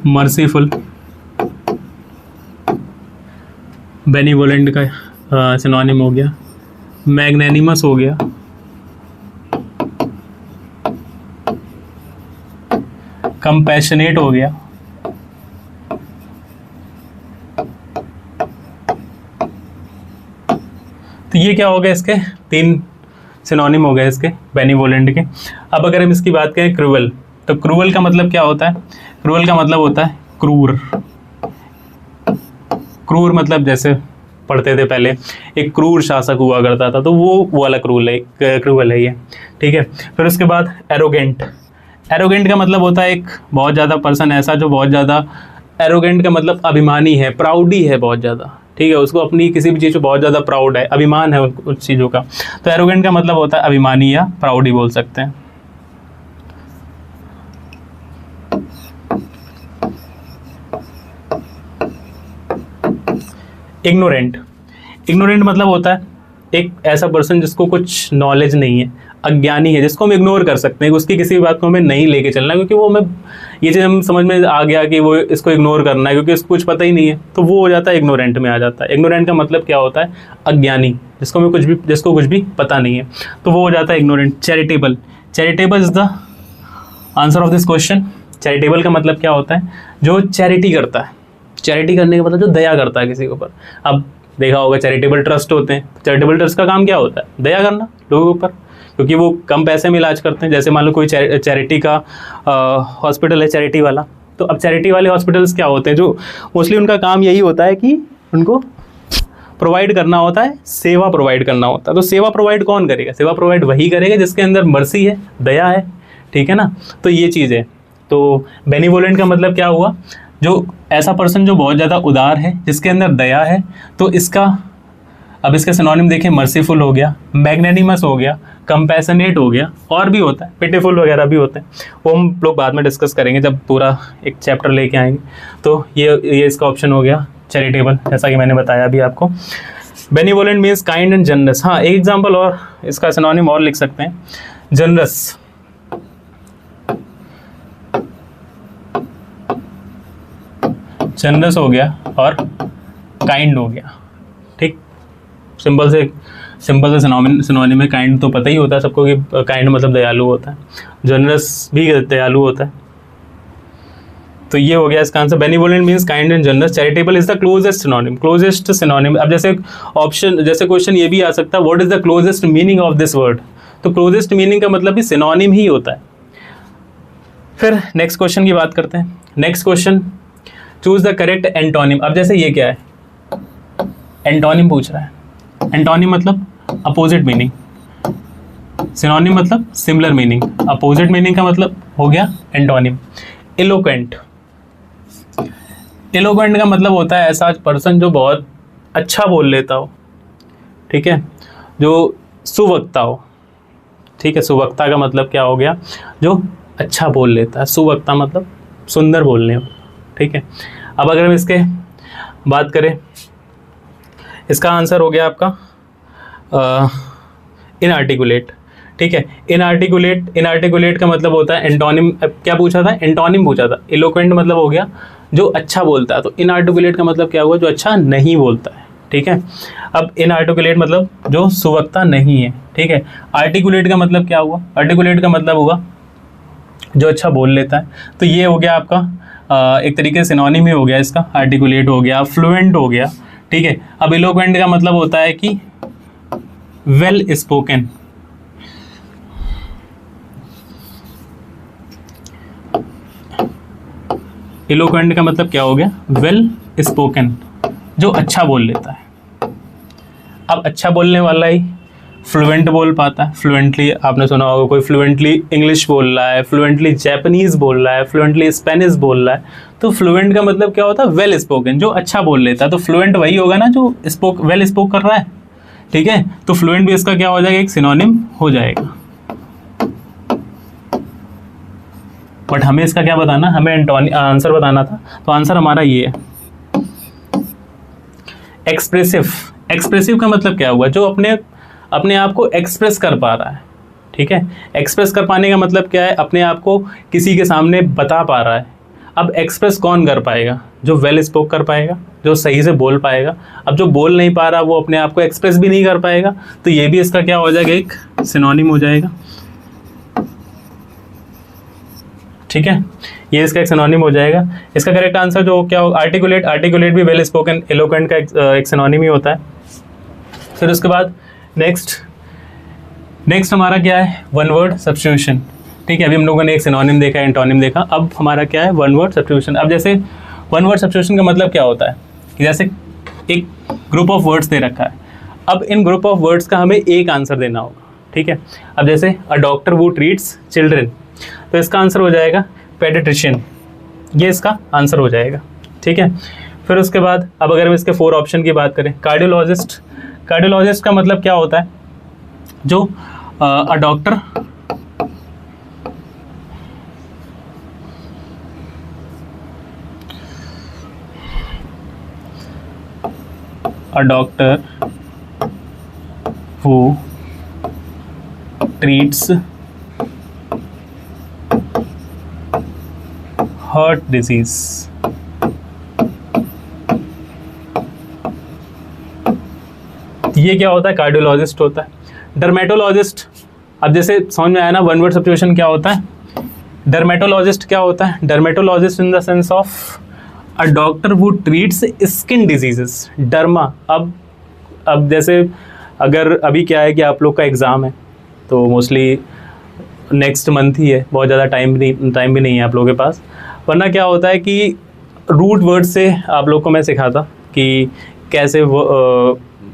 मर्सीफुल, बेनिवोलेंट का सिनोनिम हो गया। मैग्नेनिमस हो गया, कंपैशनेट हो गया, तो ये क्या हो गया, इसके 3 सिनोनिम हो गए इसके बेनिवोलेंट के। अब अगर हम इसकी बात करें क्रूअल, तो क्रूअल का मतलब क्या होता है, क्रूअल का मतलब होता है क्रूर। क्रूर मतलब जैसे पढ़ते थे पहले, एक क्रूर शासक हुआ करता था, तो वो वाला क्रूअल है ये, ठीक है। फिर उसके बाद एरोगेंट। एरोगेंट का मतलब होता है एक बहुत ज़्यादा पर्सन ऐसा जो बहुत ज़्यादा, एरोगेंट का मतलब अभिमानी है, प्राउडी है बहुत ज़्यादा, ठीक है, उसको अपनी किसी भी चीज़ को बहुत ज़्यादा प्राउड है, अभिमान है उस चीज़ों का। तो एरोगेंट का मतलब होता है अभिमानी या प्राउडी बोल सकते हैं। इग्नोरेंट मतलब होता है एक ऐसा पर्सन जिसको कुछ नॉलेज नहीं है, अज्ञानी है, जिसको हम इग्नोर कर सकते हैं, उसकी किसी भी बात को हमें नहीं लेके चलना, क्योंकि वो हमें ये चीज़ हम समझ में आ गया कि वो इसको इग्नोर करना है क्योंकि इसको कुछ पता ही नहीं है, तो वो हो जाता है इग्नोरेंट में आ जाता है। इग्नोरेंट का मतलब क्या होता है, अज्ञानी, जिसको कुछ भी पता नहीं है, तो वो हो जाता है ignorant. Charitable is the answer of this question. Charitable का मतलब क्या होता है, जो चैरिटी करता है। चैरिटी करने का मतलब जो दया करता है किसी के ऊपर। अब देखा होगा चैरिटेबल ट्रस्ट होते हैं, चैरिटेबल ट्रस्ट का काम क्या होता है, दया करना लोगों के ऊपर, क्योंकि वो कम पैसे में इलाज करते हैं। जैसे मान लो कोई चैरिटी का हॉस्पिटल है, चैरिटी वाला, तो अब चैरिटी वाले हॉस्पिटल्स क्या होते हैं, जो मोस्टली उनका काम यही होता है कि उनको प्रोवाइड करना होता है, सेवा प्रोवाइड करना होता है। तो सेवा प्रोवाइड कौन करेगा, सेवा प्रोवाइड वही करेगा जिसके अंदर मर्सी है, दया है, ठीक है ना। तो ये चीज़ है। तो बेनिवोलेंट का मतलब क्या हुआ, जो ऐसा पर्सन जो बहुत ज़्यादा उदार है, जिसके अंदर दया है। तो अब इसका सिनोनिम देखें, मर्सीफुल हो गया, मैग्नेनिमस हो गया, कंपैशनेट हो गया, और भी होता है, पिटीफुल वगैरह भी होते हैं, वो हम लोग बाद में डिस्कस करेंगे जब पूरा एक चैप्टर लेके आएंगे। तो ये इसका ऑप्शन हो गया चैरिटेबल, जैसा कि मैंने बताया अभी आपको। Benevolent means kind and generous. हाँ, एक एग्जाम्पल और इसका सिनोनिम और लिख सकते हैं, जनरस। जनरस हो गया और काइंड हो गया, ठीक। सिंपल से सिनोनिम में काइंड तो पता ही होता है सबको कि काइंड मतलब दयालु होता है, जनरस भी दयालु होता है। तो ये हो गया इसका answer. Benevolent means kind and generous, charitable is the closest synonym, closest synonym. अब जैसे ऑप्शन, जैसे क्वेश्चन ये भी आ सकता है, what is the closest meaning of this word, तो क्लोजेस्ट मीनिंग का मतलब भी सिनोनिम ही होता है। फिर नेक्स्ट क्वेश्चन की बात करते हैं। Next question, choose the correct antonym. अब जैसे ये क्या है, एंटोनिम पूछ रहा है, एंटोनिम मतलब अपोजिट मीनिंग, सिनोनिम मतलब सिमिलर मीनिंग, अपोजिट मीनिंग का मतलब हो गया एंटोनिम। एलोक्वेंट, एलोक्वेंट का मतलब होता है ऐसा पर्सन जो बहुत अच्छा बोल लेता हो, ठीक है, जो सुवक्ता हो, ठीक है। सुवक्ता का मतलब क्या हो गया, जो अच्छा बोल लेता है, सुवक्ता मतलब सुंदर बोलने हो, ठीक है। अब अगर हम इसके बात करें, इसका आंसर हो गया आपका इनआर्टिकुलेट, ठीक है। इनआर्टिकुलेट, इनआर्टिकुलेट का मतलब होता है एंटोनिम, क्या पूछा था, एंटोनिम पूछा था। एलोक्वेंट मतलब हो गया जो अच्छा बोलता है, तो इनआर्टिकुलेट का मतलब क्या हुआ, जो अच्छा नहीं बोलता है, ठीक है। अब इनआर्टिकुलेट मतलब जो सुवक्ता नहीं है, ठीक है। आर्टिकुलेट का मतलब क्या हुआ, आर्टिकुलेट का मतलब हुआ जो अच्छा बोल लेता है, तो ये हो गया आपका एक तरीके से सिनोनिम ही हो गया इसका, आर्टिकुलेट हो गया, फ्लुएंट हो गया, ठीक है। अब एलोक्वेंट का मतलब होता है कि वेल स्पोकन, एलोक्वेंट का मतलब क्या हो गया, वेल स्पोकन, जो अच्छा बोल लेता है। अब अच्छा बोलने वाला ही फ्लुएंट बोल पाता है, फ्लुएंटली, आपने सुना होगा कोई फ्लुएंटली इंग्लिश बोल रहा है, फ्लुएंटली जापानीज बोल रहा है, फ्लुएंटली स्पेनिश बोल रहा है, तो फ्लुएंट का मतलब क्या होता है, वेल स्पोकन, जो अच्छा बोल लेता है। तो फ्लुएंट वही होगा ना जो वेल स्पोक कर रहा है, ठीक है। तो फ्लुएंट भी इसका क्या हो जाएगा, एक सिनोनिम हो जाएगा। बट हमें इसका क्या बताना, हमें आंसर बताना था, तो आंसर हमारा ये है एक्सप्रेसिव। एक्सप्रेसिव का मतलब क्या हुआ, जो अपने आप को एक्सप्रेस कर पा रहा है, ठीक है। एक्सप्रेस कर पाने का मतलब क्या है, अपने आप को किसी के सामने बता पा रहा है। अब एक्सप्रेस कौन कर पाएगा, जो वेल स्पोक कर पाएगा, जो सही से बोल पाएगा। अब जो बोल नहीं पा रहा वो अपने आप को एक्सप्रेस भी नहीं कर पाएगा, तो ये भी इसका क्या हो जाएगा, एक सिनोनिम हो जाएगा, ठीक है। ये इसका एक सिनोनिम हो जाएगा। इसका करेक्ट आंसर जो क्या होगा, आर्टिकुलेट। आर्टिकुलेट भी वेल स्पोकन, एलोक्वेंट का एक सिनोनिम ही होता है। फिर उसके बाद नेक्स्ट हमारा क्या है, वन वर्ड सब्स्टिट्यूशन, ठीक है। अभी हम लोगों ने एक सिनोनिम देखा, एंटोनिम देखा, अब हमारा क्या है, वन वर्ड सब्स्टिट्यूशन। अब जैसे वन वर्ड सब्स्टिट्यूशन का मतलब क्या होता है कि जैसे एक ग्रुप ऑफ वर्ड्स दे रखा है, अब इन ग्रुप ऑफ वर्ड्स का हमें एक आंसर देना होगा, ठीक है। अब जैसे अ डॉक्टर वो ट्रीट्स चिल्ड्रन, तो इसका आंसर हो जाएगा पेडिट्रिशियन, ये इसका आंसर हो जाएगा, ठीक है। फिर उसके बाद अब अगर हम इसके 4 ऑप्शन की बात करें, कार्डियोलॉजिस्ट। कार्डियोलॉजिस्ट का मतलब क्या होता है, जो a doctor who treats heart disease। ये क्या होता है, कार्डियोलॉजिस्ट होता है। डर्मेटोलॉजिस्ट, अब जैसे समझ में आया ना वन वर्ड सब्स्टिट्यूशन क्या होता है। डर्मेटोलॉजिस्ट क्या होता है, dermatologist in the sense of a doctor who treats skin diseases, derma. अब जैसे अगर अभी क्या है कि आप लोग का एग्ज़ाम है, तो मोस्टली नेक्स्ट मंथ ही है, बहुत ज़्यादा टाइम भी नहीं है आप लोगों के पास, वरना क्या होता है कि रूट वर्ड से आप लोग को मैं सिखाता कि कैसे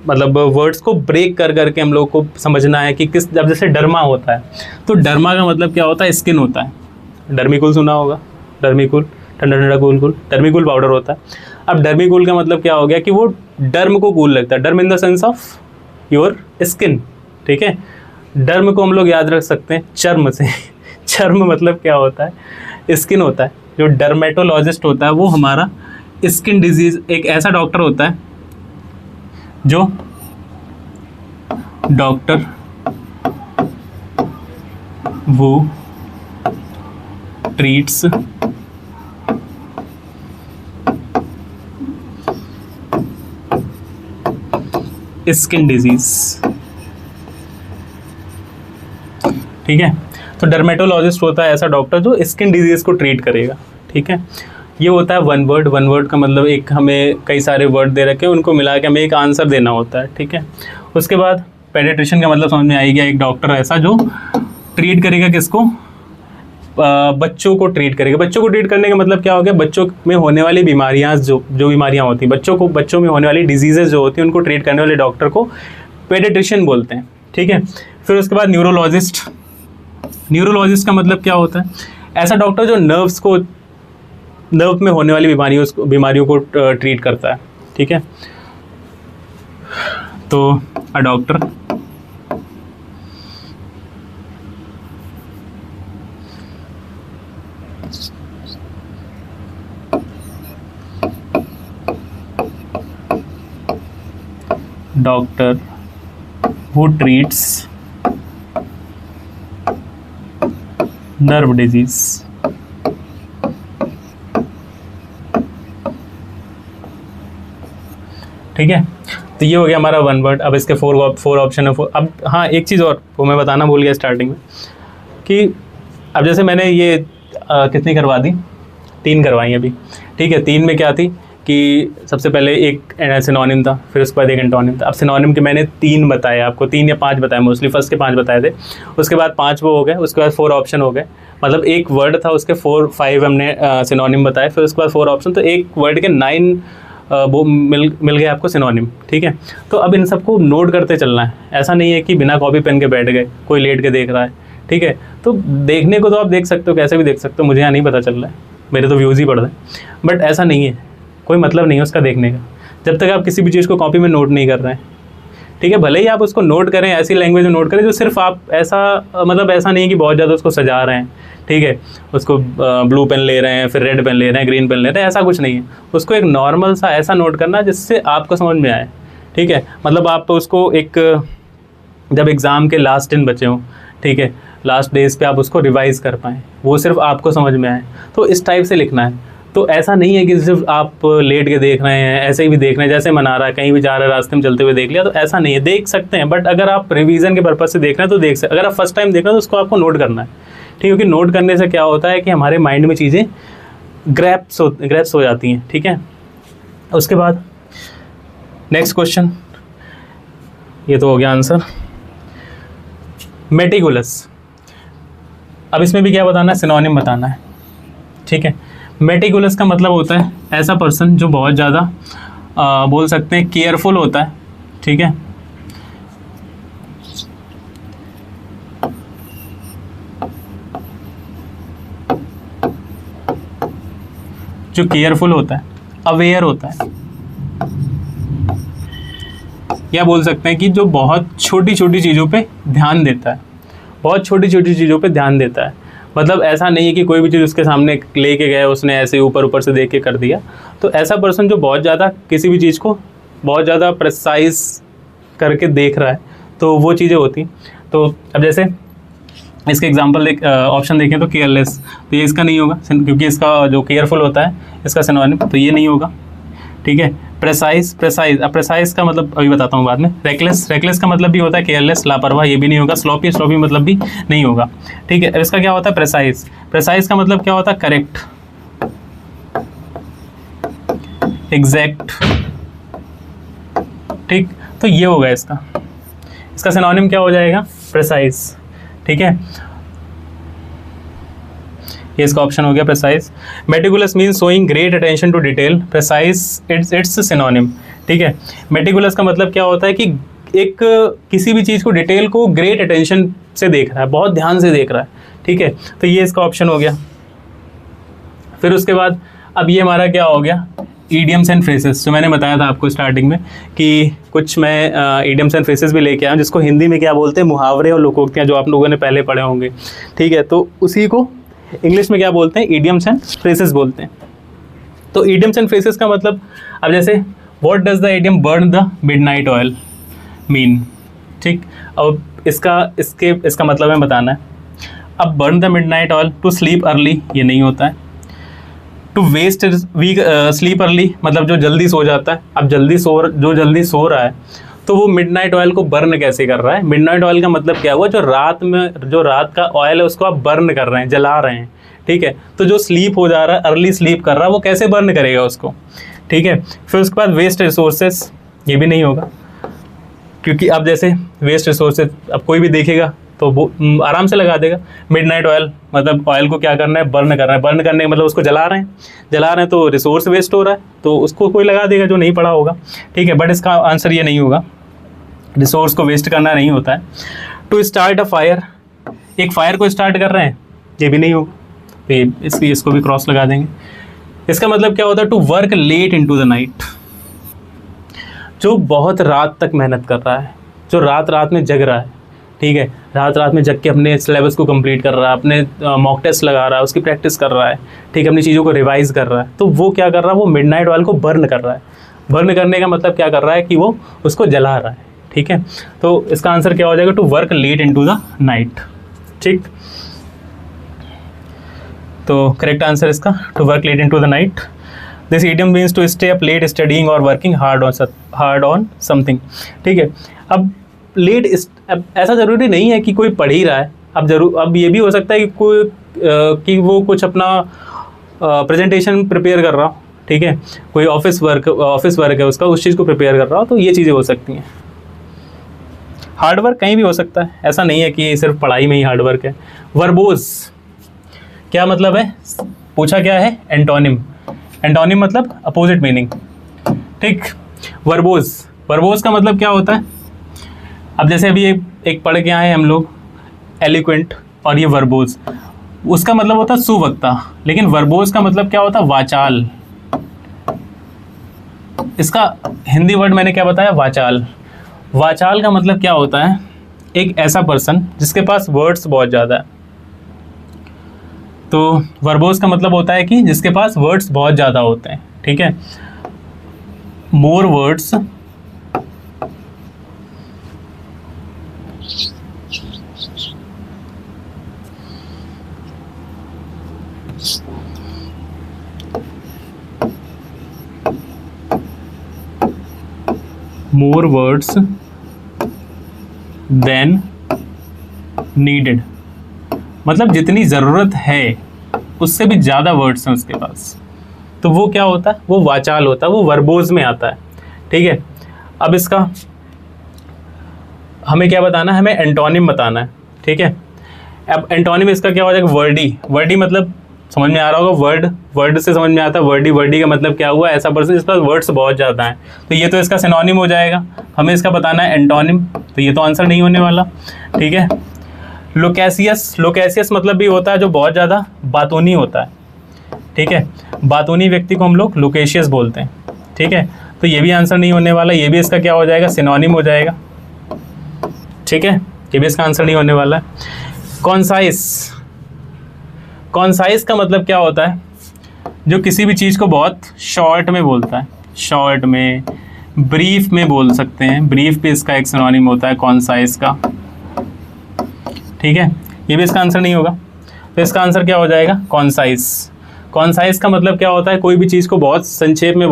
मतलब वर्ड्स को ब्रेक कर करके हम लोग को समझना है कि किस, जब जैसे डर्मा होता है, तो डर्मा का मतलब क्या होता है, स्किन होता है। डर्मिकुल सुना होगा, डर्मिकुल, ठंडा ठंडा कूल कूल, डर्मिकुल पाउडर होता है। अब डर्मिकुल का मतलब क्या हो गया कि वो डर्म को कूल लगता है, derm in the sense of your skin, ठीक है। डर्म को हम लोग याद रख सकते हैं चर्म से चर्म मतलब क्या होता है, स्किन होता है। जो डर्मेटोलॉजिस्ट होता है वो हमारा स्किन डिजीज़, एक ऐसा डॉक्टर होता है जो डॉक्टर वो ट्रीट्स स्किन डिजीज, ठीक है। तो डर्मेटोलॉजिस्ट होता है ऐसा डॉक्टर जो स्किन डिजीज को ट्रीट करेगा, ठीक है। ये होता है वन वर्ड। वन वर्ड का मतलब एक हमें कई सारे वर्ड दे रखे हैं, उनको मिला के हमें एक आंसर देना होता है, ठीक है। उसके बाद पेडियाट्रिशियन का मतलब समझ में आई गया, एक डॉक्टर ऐसा जो ट्रीट करेगा किसको, बच्चों को ट्रीट करेगा। बच्चों को ट्रीट करने का मतलब क्या हो गया, बच्चों में होने वाली बीमारियां, जो बीमारियां होती हैं बच्चों में होने वाली डिजीजेज जो होती हैं उनको ट्रीट करने वाले डॉक्टर को पेडियाट्रिशियन बोलते हैं, ठीक है। फिर उसके बाद न्यूरोलॉजिस्ट। न्यूरोलॉजिस्ट का मतलब क्या होता है, ऐसा डॉक्टर जो नर्व में होने वाली बीमारियों को ट्रीट करता है, ठीक है। तो a doctor who treats nerve disease, ठीक है। तो ये हो गया हमारा वन वर्ड। अब इसके फोर ऑप्शन है। अब हाँ, एक चीज़ और वो मैं बताना भूल गया स्टार्टिंग में कि अब जैसे मैंने ये कितनी करवा दी, 3 करवाई अभी, ठीक है। 3 में क्या थी कि सबसे पहले एक सिनोनिम था, फिर उसके बाद एक एंटोनिम था। अब सिनोनिम के मैंने 3 बताए आपको, 3 या 5 बताए, मोस्टली फर्स्ट के 5 बताए थे। उसके बाद 5 वो हो गए, उसके बाद 4 ऑप्शन हो गए, मतलब एक वर्ड था उसके 4-5 हमने सिनोनिम बताए, फिर उसके बाद 4 ऑप्शन, तो एक वर्ड के 9 वो मिल गए आपको सिनोनिम, ठीक है। तो अब इन सबको नोट करते चलना है, ऐसा नहीं है कि बिना कॉपी पेन के बैठ गए, कोई लेट के देख रहा है, ठीक है। तो देखने को तो आप देख सकते हो, कैसे भी देख सकते हो, मुझे यहाँ नहीं पता चल रहा है, मेरे तो व्यूज़ ही पड़ रहे हैं, बट ऐसा नहीं है, कोई मतलब नहीं है उसका देखने का, जब तक आप किसी भी चीज़ को कॉपी में नोट नहीं कर रहे हैं, ठीक है। भले ही आप उसको नोट करें, ऐसी लैंग्वेज में नोट करें जो सिर्फ आप ऐसा मतलब ऐसा नहीं है कि बहुत ज़्यादा उसको सजा रहे हैं, ठीक है, उसको ब्लू पेन ले रहे हैं, फिर रेड पेन ले रहे हैं, ग्रीन पेन ले रहे हैं, ऐसा कुछ नहीं है। उसको एक नॉर्मल सा ऐसा नोट करना जिससे आपको समझ में आए, ठीक है। मतलब आप उसको एक जब एग्ज़ाम के लास्ट दिन बचे हों, ठीक है, लास्ट डेज पे आप उसको रिवाइज़ कर पाएँ, वो सिर्फ आपको समझ में आए, तो इस टाइप से लिखना है। तो ऐसा नहीं है कि सिर्फ आप लेट के देख रहे हैं, ऐसे ही भी देख रहे हैं, जैसे मना रहा है, कहीं भी जा रहे हैं रास्ते में चलते हुए देख लिया, तो ऐसा नहीं है, देख सकते हैं, बट अगर आप रिवीजन के पर्पज़ से देख रहे हैं तो देख सकते। अगर आप फर्स्ट टाइम देख रहे हैं तो उसको आपको नोट करना है, ठीक है, क्योंकि नोट करने से क्या होता है कि हमारे माइंड में चीज़ें ग्रैप्स हो जाती हैं, ठीक है। उसके बाद नेक्स्ट क्वेश्चन, ये तो हो गया आंसर, मेटिकुलस। अब इसमें भी क्या बताना है, सिनोनिम बताना है, ठीक है। मेटिकुलस का मतलब होता है ऐसा पर्सन जो बहुत ज़्यादा बोल सकते हैं केयरफुल होता है, ठीक है। जो केयरफुल होता है, अवेयर होता है, या बोल सकते हैं कि जो बहुत छोटी छोटी चीज़ों पे ध्यान देता है, बहुत छोटी छोटी चीज़ों पे ध्यान देता है। मतलब ऐसा नहीं है कि कोई भी चीज़ उसके सामने लेके गए, उसने ऐसे ऊपर से देख के कर दिया। तो ऐसा पर्सन जो बहुत ज़्यादा किसी भी चीज़ को बहुत ज़्यादा प्रिसाइज करके देख रहा है, तो वो चीज़ें होती। तो अब जैसे इसके एग्जांपल ऑप्शन देखें तो केयरलेस, तो ये इसका नहीं होगा, क्योंकि इसका जो केयरफुल होता है इसका सिनोनिम, तो ये नहीं होगा, ठीक है। प्रेसाइज अब प्रेसाइज का मतलब अभी बताता हूँ बाद में। रेकलेस का मतलब भी होता है केयरलेस, लापरवाह, ये भी नहीं होगा। स्लॉपी मतलब भी नहीं होगा, ठीक है। इसका क्या होता है, प्रेसाइज का मतलब क्या होता है, करेक्ट, एग्जैक्ट, ठीक। तो ये होगा इसका सिनोनिम क्या हो जाएगा, प्रेसाइज, ठीक है। ये इसका ऑप्शन हो गया precise. Meticulous means showing great attention to detail, precise it's synonym, ठीक है। मेटिकुलस का मतलब क्या होता है कि एक किसी भी चीज़ को, डिटेल को ग्रेट अटेंशन से देख रहा है, बहुत ध्यान से देख रहा है, ठीक है। तो ये इसका ऑप्शन हो गया। फिर उसके बाद अब ये हमारा क्या हो गया, ईडियम्स एंड फ्रेसेस। जो मैंने बताया था आपको स्टार्टिंग में कि कुछ मैं ईडियम्स एंड फ्रेसेस भी लेके आया हूँ, जिसको हिंदी में क्या बोलते हैं, मुहावरे और लोकोक्तियाँ, जो आप लोगों ने पहले पढ़े होंगे, ठीक है। तो उसी को इंग्लिश में क्या बोलते हैं, ईडियम्स एंड फ्रेसेस बोलते हैं। तो ईडियम्स एंड फ्रेसेस का मतलब, अब जैसे what does the idiom burn the midnight oil mean, ठीक। अब इसका मतलब है बताना है। अब burn the midnight oil, to sleep early, ये नहीं होता है। टू वेस्ट स्लीप अर्ली मतलब जो जल्दी सो जाता है। अब जो जल्दी सो रहा है, तो वो मिडनाइट ऑयल को बर्न कैसे कर रहा है। मिडनाइट ऑयल का मतलब क्या हुआ, जो रात का ऑयल है उसको आप बर्न कर रहे हैं, जला रहे हैं, ठीक है। तो जो स्लीप हो जा रहा है, अर्ली स्लीप कर रहा है, वो कैसे बर्न करेगा उसको, ठीक है। फिर उसके बाद वेस्ट रिसोर्सेस, ये भी नहीं होगा, क्योंकि अब जैसे वेस्ट रिसोर्सेज अब कोई भी देखेगा तो वो आराम से लगा देगा। मिडनाइट ऑयल, मतलब ऑयल को क्या करना है, बर्न करना है। बर्न करने का मतलब उसको जला रहे हैं तो रिसोर्स वेस्ट हो रहा है, तो उसको कोई लगा देगा जो नहीं पढ़ा होगा, ठीक है। बट इसका आंसर ये नहीं होगा, रिसोर्स को वेस्ट करना नहीं होता है। टू स्टार्ट अ फायर, एक फायर को स्टार्ट कर रहे हैं, ये भी नहीं होगा, तो ये इसको भी क्रॉस लगा देंगे। इसका मतलब क्या होता है, to work late into the night, जो बहुत रात तक मेहनत कर रहा है, जो रात रात में जग रहा है, ठीक है, रात रात में जग के अपने सिलेबस को कंप्लीट कर रहा है, अपने मॉक टेस्ट लगा रहा है, उसकी प्रैक्टिस कर रहा है, ठीक है, अपनी चीज़ों को रिवाइज कर रहा है, तो वो क्या कर रहा है, वो मिडनाइट ऑयल को बर्न कर रहा है। बर्न करने का मतलब क्या कर रहा है कि वो उसको जला रहा है, ठीक है। तो इसका आंसर क्या हो जाएगा, to work late into the night, ठीक। तो करेक्ट आंसर इसका to work late into the night. This idiom means to stay up late studying और वर्किंग हार्ड ऑन समथिंग, ठीक है। अब लेट, ऐसा ज़रूरी नहीं है कि कोई पढ़ ही रहा है, अब ये भी हो सकता है कि कोई कि वो कुछ अपना प्रेजेंटेशन प्रिपेयर कर रहा हो, ठीक है, कोई ऑफिस वर्क है उसका, उस चीज़ को प्रिपेयर कर रहा हो, तो ये चीज़ें हो सकती हैं। हार्ड वर्क कहीं भी हो सकता है, ऐसा नहीं है कि सिर्फ पढ़ाई में ही हार्ड वर्क है। वर्बोज क्या मतलब है, पूछा क्या है, एंटोनिम। एंटोनिम मतलब अपोजिट मीनिंग, ठीक। वर्बोज का मतलब क्या होता है, अब जैसे अभी एक पढ़ के आए हम लोग एलिक्वेंट, और ये वर्बोज, उसका मतलब होता है सुवक्ता, लेकिन वर्बोज का मतलब क्या होता है, वाचाल। इसका हिंदी वर्ड मैंने क्या बताया, वाचाल। वाचाल का मतलब क्या होता है, एक ऐसा पर्सन जिसके पास वर्ड्स बहुत ज़्यादा है। तो वर्बोज का मतलब होता है कि जिसके पास वर्ड्स बहुत ज़्यादा होते हैं, ठीक है। मोर वर्ड्स देन नीडेड, मतलब जितनी ज़रूरत है उससे भी ज़्यादा वर्ड्स हैं उसके पास, तो वो क्या होता है, वो वाचाल होता है, वो वर्बोज में आता है, ठीक है। अब इसका हमें क्या बताना है, हमें एंटोनिम बताना है, ठीक है। अब एंटोनिम इसका क्या हो जाएगा, वर्डी मतलब समझ में आ रहा होगा, वर्ड से समझ में आता है, वर्डी का मतलब क्या हुआ, ऐसा पर्सन जिसके पास वर्ड्स बहुत ज़्यादा हैं, तो ये तो इसका सिनोनिम हो जाएगा। हमें इसका बताना है एंटोनिम, तो ये तो आंसर नहीं होने वाला, ठीक है। लोकेसियस मतलब भी होता है जो बहुत ज़्यादा बातूनी होता है, ठीक है, बातूनी व्यक्ति को हम लोग लोकेशियस बोलते हैं, ठीक है। तो ये भी आंसर नहीं होने वाला, ये भी इसका क्या हो जाएगा, सिनोनिम हो जाएगा, ठीक है, ये भी इसका आंसर नहीं होने वाला है। कॉन्साइज का मतलब क्या होता है, जो किसी भी चीज़ को बहुत शॉर्ट में बोलता है, शॉर्ट में, ब्रीफ में बोल सकते हैं, ब्रीफ भी इसका एक सिनोनिम होता है कॉन्साइज का, ठीक है। ये भी इसका आंसर नहीं होगा, तो इसका आंसर क्या हो जाएगा, कॉन्साइज का मतलब क्या होता है, कोई भी चीज़ को बहुत संक्षेप में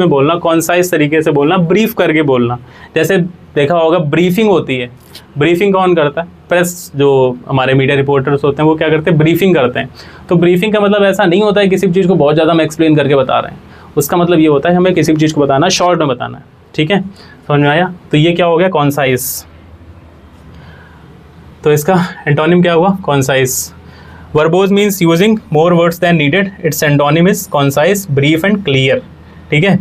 बोलना, कॉन्साइज तरीके से बोलना, ब्रीफ करके बोलना। जैसे देखा होगा ब्रीफिंग होती है, ब्रीफिंग कौन करता है, प्रेस, जो हमारे मीडिया रिपोर्टर्स होते हैं वो क्या करते हैं, ब्रीफिंग करते हैं। तो ब्रीफिंग का मतलब ऐसा नहीं होता है किसी भी चीज़ को बहुत ज़्यादा हम एक्सप्लेन करके बता रहे हैं, उसका मतलब ये होता है हमें किसी भी चीज़ को बताना है, शॉर्ट में बताना है, ठीक है, समझ में आया। तो ये क्या हो गया, कॉन्साइज। तो इसका एंटोनिम क्या हुआ, concise. Verbose means using more words than needed, it's antonym is concise, brief and clear, ठीक है।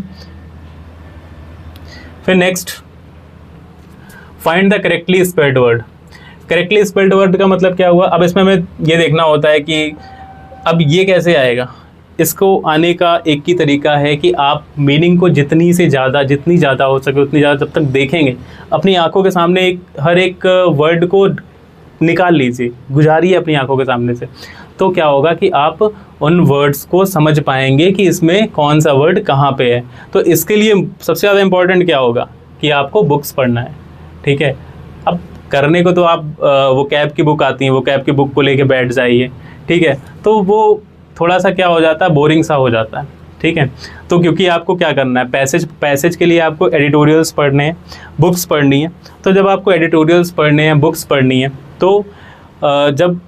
फिर next, find the correctly spelled word. Correctly spelled word का मतलब क्या हुआ, अब इसमें हमें ये देखना होता है कि अब ये कैसे आएगा। इसको आने का एक ही तरीका है कि आप मीनिंग को जितनी ज़्यादा हो सके उतनी ज़्यादा जब तक देखेंगे, अपनी आंखों के सामने हर एक वर्ड को निकाल लीजिए, गुजारिए अपनी आंखों के सामने से, तो क्या होगा कि आप उन वर्ड्स को समझ पाएंगे कि इसमें कौन सा वर्ड कहाँ पे है। तो इसके लिए सबसे ज़्यादा इम्पोर्टेंट क्या होगा कि आपको बुक्स पढ़ना है, ठीक है। अब करने को तो आप वो कैब की बुक आती है, वो कैब की बुक को लेके बैठ जाइए, ठीक है, तो वो थोड़ा सा क्या हो जाता है, बोरिंग सा हो जाता है, ठीक है। तो क्योंकि आपको क्या करना है, पैसेज के लिए आपको एडिटोरियल्स पढ़ने हैं, बुक्स पढ़नी है। तो जब आपको एडिटोरियल्स पढ़ने हैं, बुक्स पढ़नी है, तो जब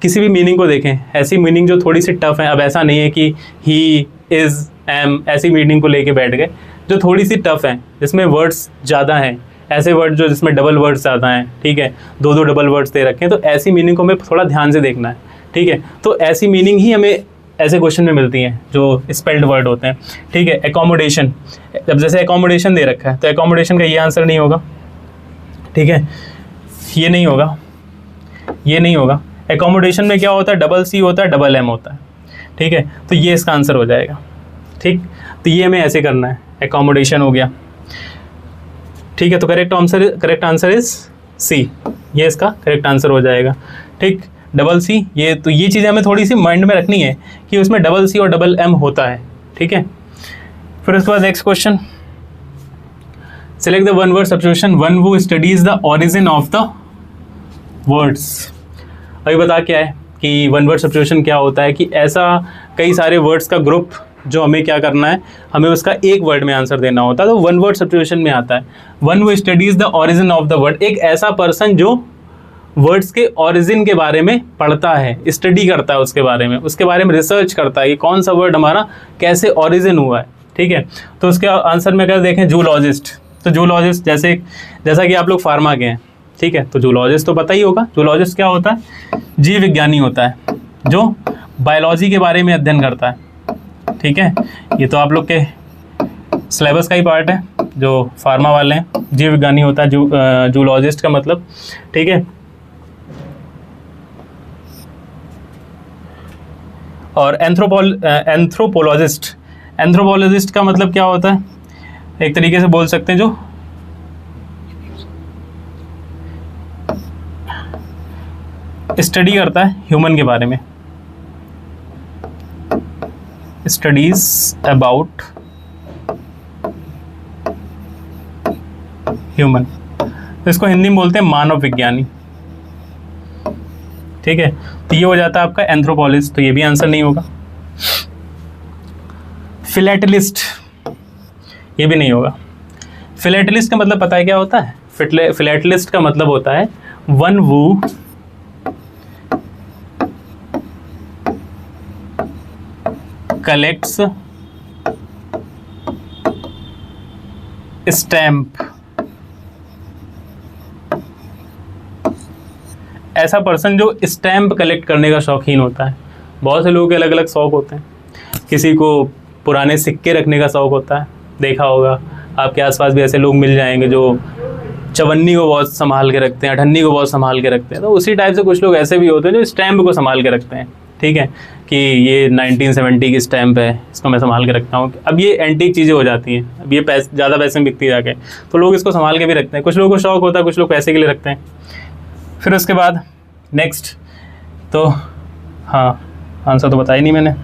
किसी भी मीनिंग को देखें, ऐसी मीनिंग जो थोड़ी सी टफ है, अब ऐसा नहीं है कि ही, इज़, एम ऐसी मीनिंग को लेके बैठ गए, जो थोड़ी सी टफ है, जिसमें वर्ड्स ज़्यादा हैं, ऐसे वर्ड जो जिसमें डबल वर्ड्स ज़्यादा हैं, ठीक है, दो दो डबल वर्ड्स दे रखे हैं, तो ऐसी मीनिंग को हमें थोड़ा ध्यान से देखना है, ठीक है। तो ऐसी मीनिंग ही हमें ऐसे क्वेश्चन में मिलती हैं जो स्पेल्ड वर्ड होते हैं, ठीक है। एकोमोडेशन, जब जैसे एकोमोडेशन दे रखा है तो एकोमोडेशन का ये आंसर नहीं होगा, ठीक है, ये नहीं होगा, ये नहीं होगा। एकोमोडेशन में क्या होता है, डबल सी होता है, डबल एम होता है, ठीक है, तो ये इसका आंसर हो जाएगा, ठीक। तो ये हमें ऐसे करना है, एकोमोडेशन हो गया, ठीक है। तो करेक्ट आंसर इज सी, ये इसका करेक्ट आंसर हो जाएगा, ठीक। डबल सी, ये तो ये चीज़ें हमें थोड़ी सी माइंड में रखनी है कि उसमें डबल सी और डबल एम होता है, ठीक है। फिर उसके बाद next question, select the one word substitution, one who studies the origin of the words. अभी बता क्या है कि वन वर्ड सब्स्टिट्यूशन क्या होता है, कि ऐसा कई सारे वर्ड्स का ग्रुप जो हमें क्या करना है, हमें उसका एक वर्ड में आंसर देना होता है, तो वन वर्ड सब्स्टिट्यूशन में आता है। One who studies the origin of the word, एक ऐसा पर्सन जो वर्ड्स के ओरिजिन के बारे में पढ़ता है, स्टडी करता है उसके बारे में रिसर्च करता है कि कौन सा वर्ड हमारा कैसे ओरिजिन हुआ है, ठीक है। तो उसके आंसर में अगर देखें जूलॉजिस्ट, तो जूलॉजिस्ट जैसा कि आप लोग फार्मा के हैं, ठीक है, तो जूलॉजिस्ट तो पता ही होगा, जूलॉजिस्ट क्या होता है, जीव विज्ञानी होता है जो बायोलॉजी के बारे में अध्ययन करता है, ठीक है। ये तो आप लोग के सिलेबस का ही पार्ट है, जो फार्मा वाले हैं, जीव विज्ञानी होता है जूलॉजिस्ट का मतलब, ठीक है। और एंथ्रोपोलॉजिस्ट का मतलब क्या होता है, एक तरीके से बोल सकते हैं जो स्टडी करता है ह्यूमन के बारे में, स्टडीज अबाउट ह्यूमन, तो इसको हिंदी में बोलते हैं मानव विज्ञानी, ठीक है। तो ये हो जाता है आपका एंथ्रोपोलॉजिस्ट, तो ये भी आंसर नहीं होगा। फिलेटलिस्ट, ये भी नहीं होगा। फिलेटलिस्ट का मतलब पता है क्या होता है, फिलेटलिस्ट का मतलब होता है वन वू कलेक्ट्स स्टैम्प, ऐसा पर्सन जो स्टैम्प कलेक्ट करने का शौकीन होता है। बहुत से लोगों के अलग अलग शौक होते हैं, किसी को पुराने सिक्के रखने का शौक होता है, देखा होगा आपके आसपास भी ऐसे लोग मिल जाएंगे जो चवन्नी को बहुत संभाल के रखते हैं, अठन्नी को बहुत संभाल के रखते हैं। तो उसी टाइप से कुछ लोग ऐसे भी होते हैं जो स्टैम्प को संभाल के रखते हैं, ठीक है, कि ये 1970 की स्टैम्प है, इसको मैं संभाल के रखता हूँ। अब ये एंटीक चीज़ें हो जाती हैं, अब ये ज़्यादा पैसे में बिकती जाके, तो लोग इसको संभाल के भी रखते हैं। कुछ लोगों को शौक होता है, कुछ लोग पैसे के लिए रखते हैं। फिर उसके बाद नेक्स्ट, तो हाँ आंसर तो बताया नहीं मैंने,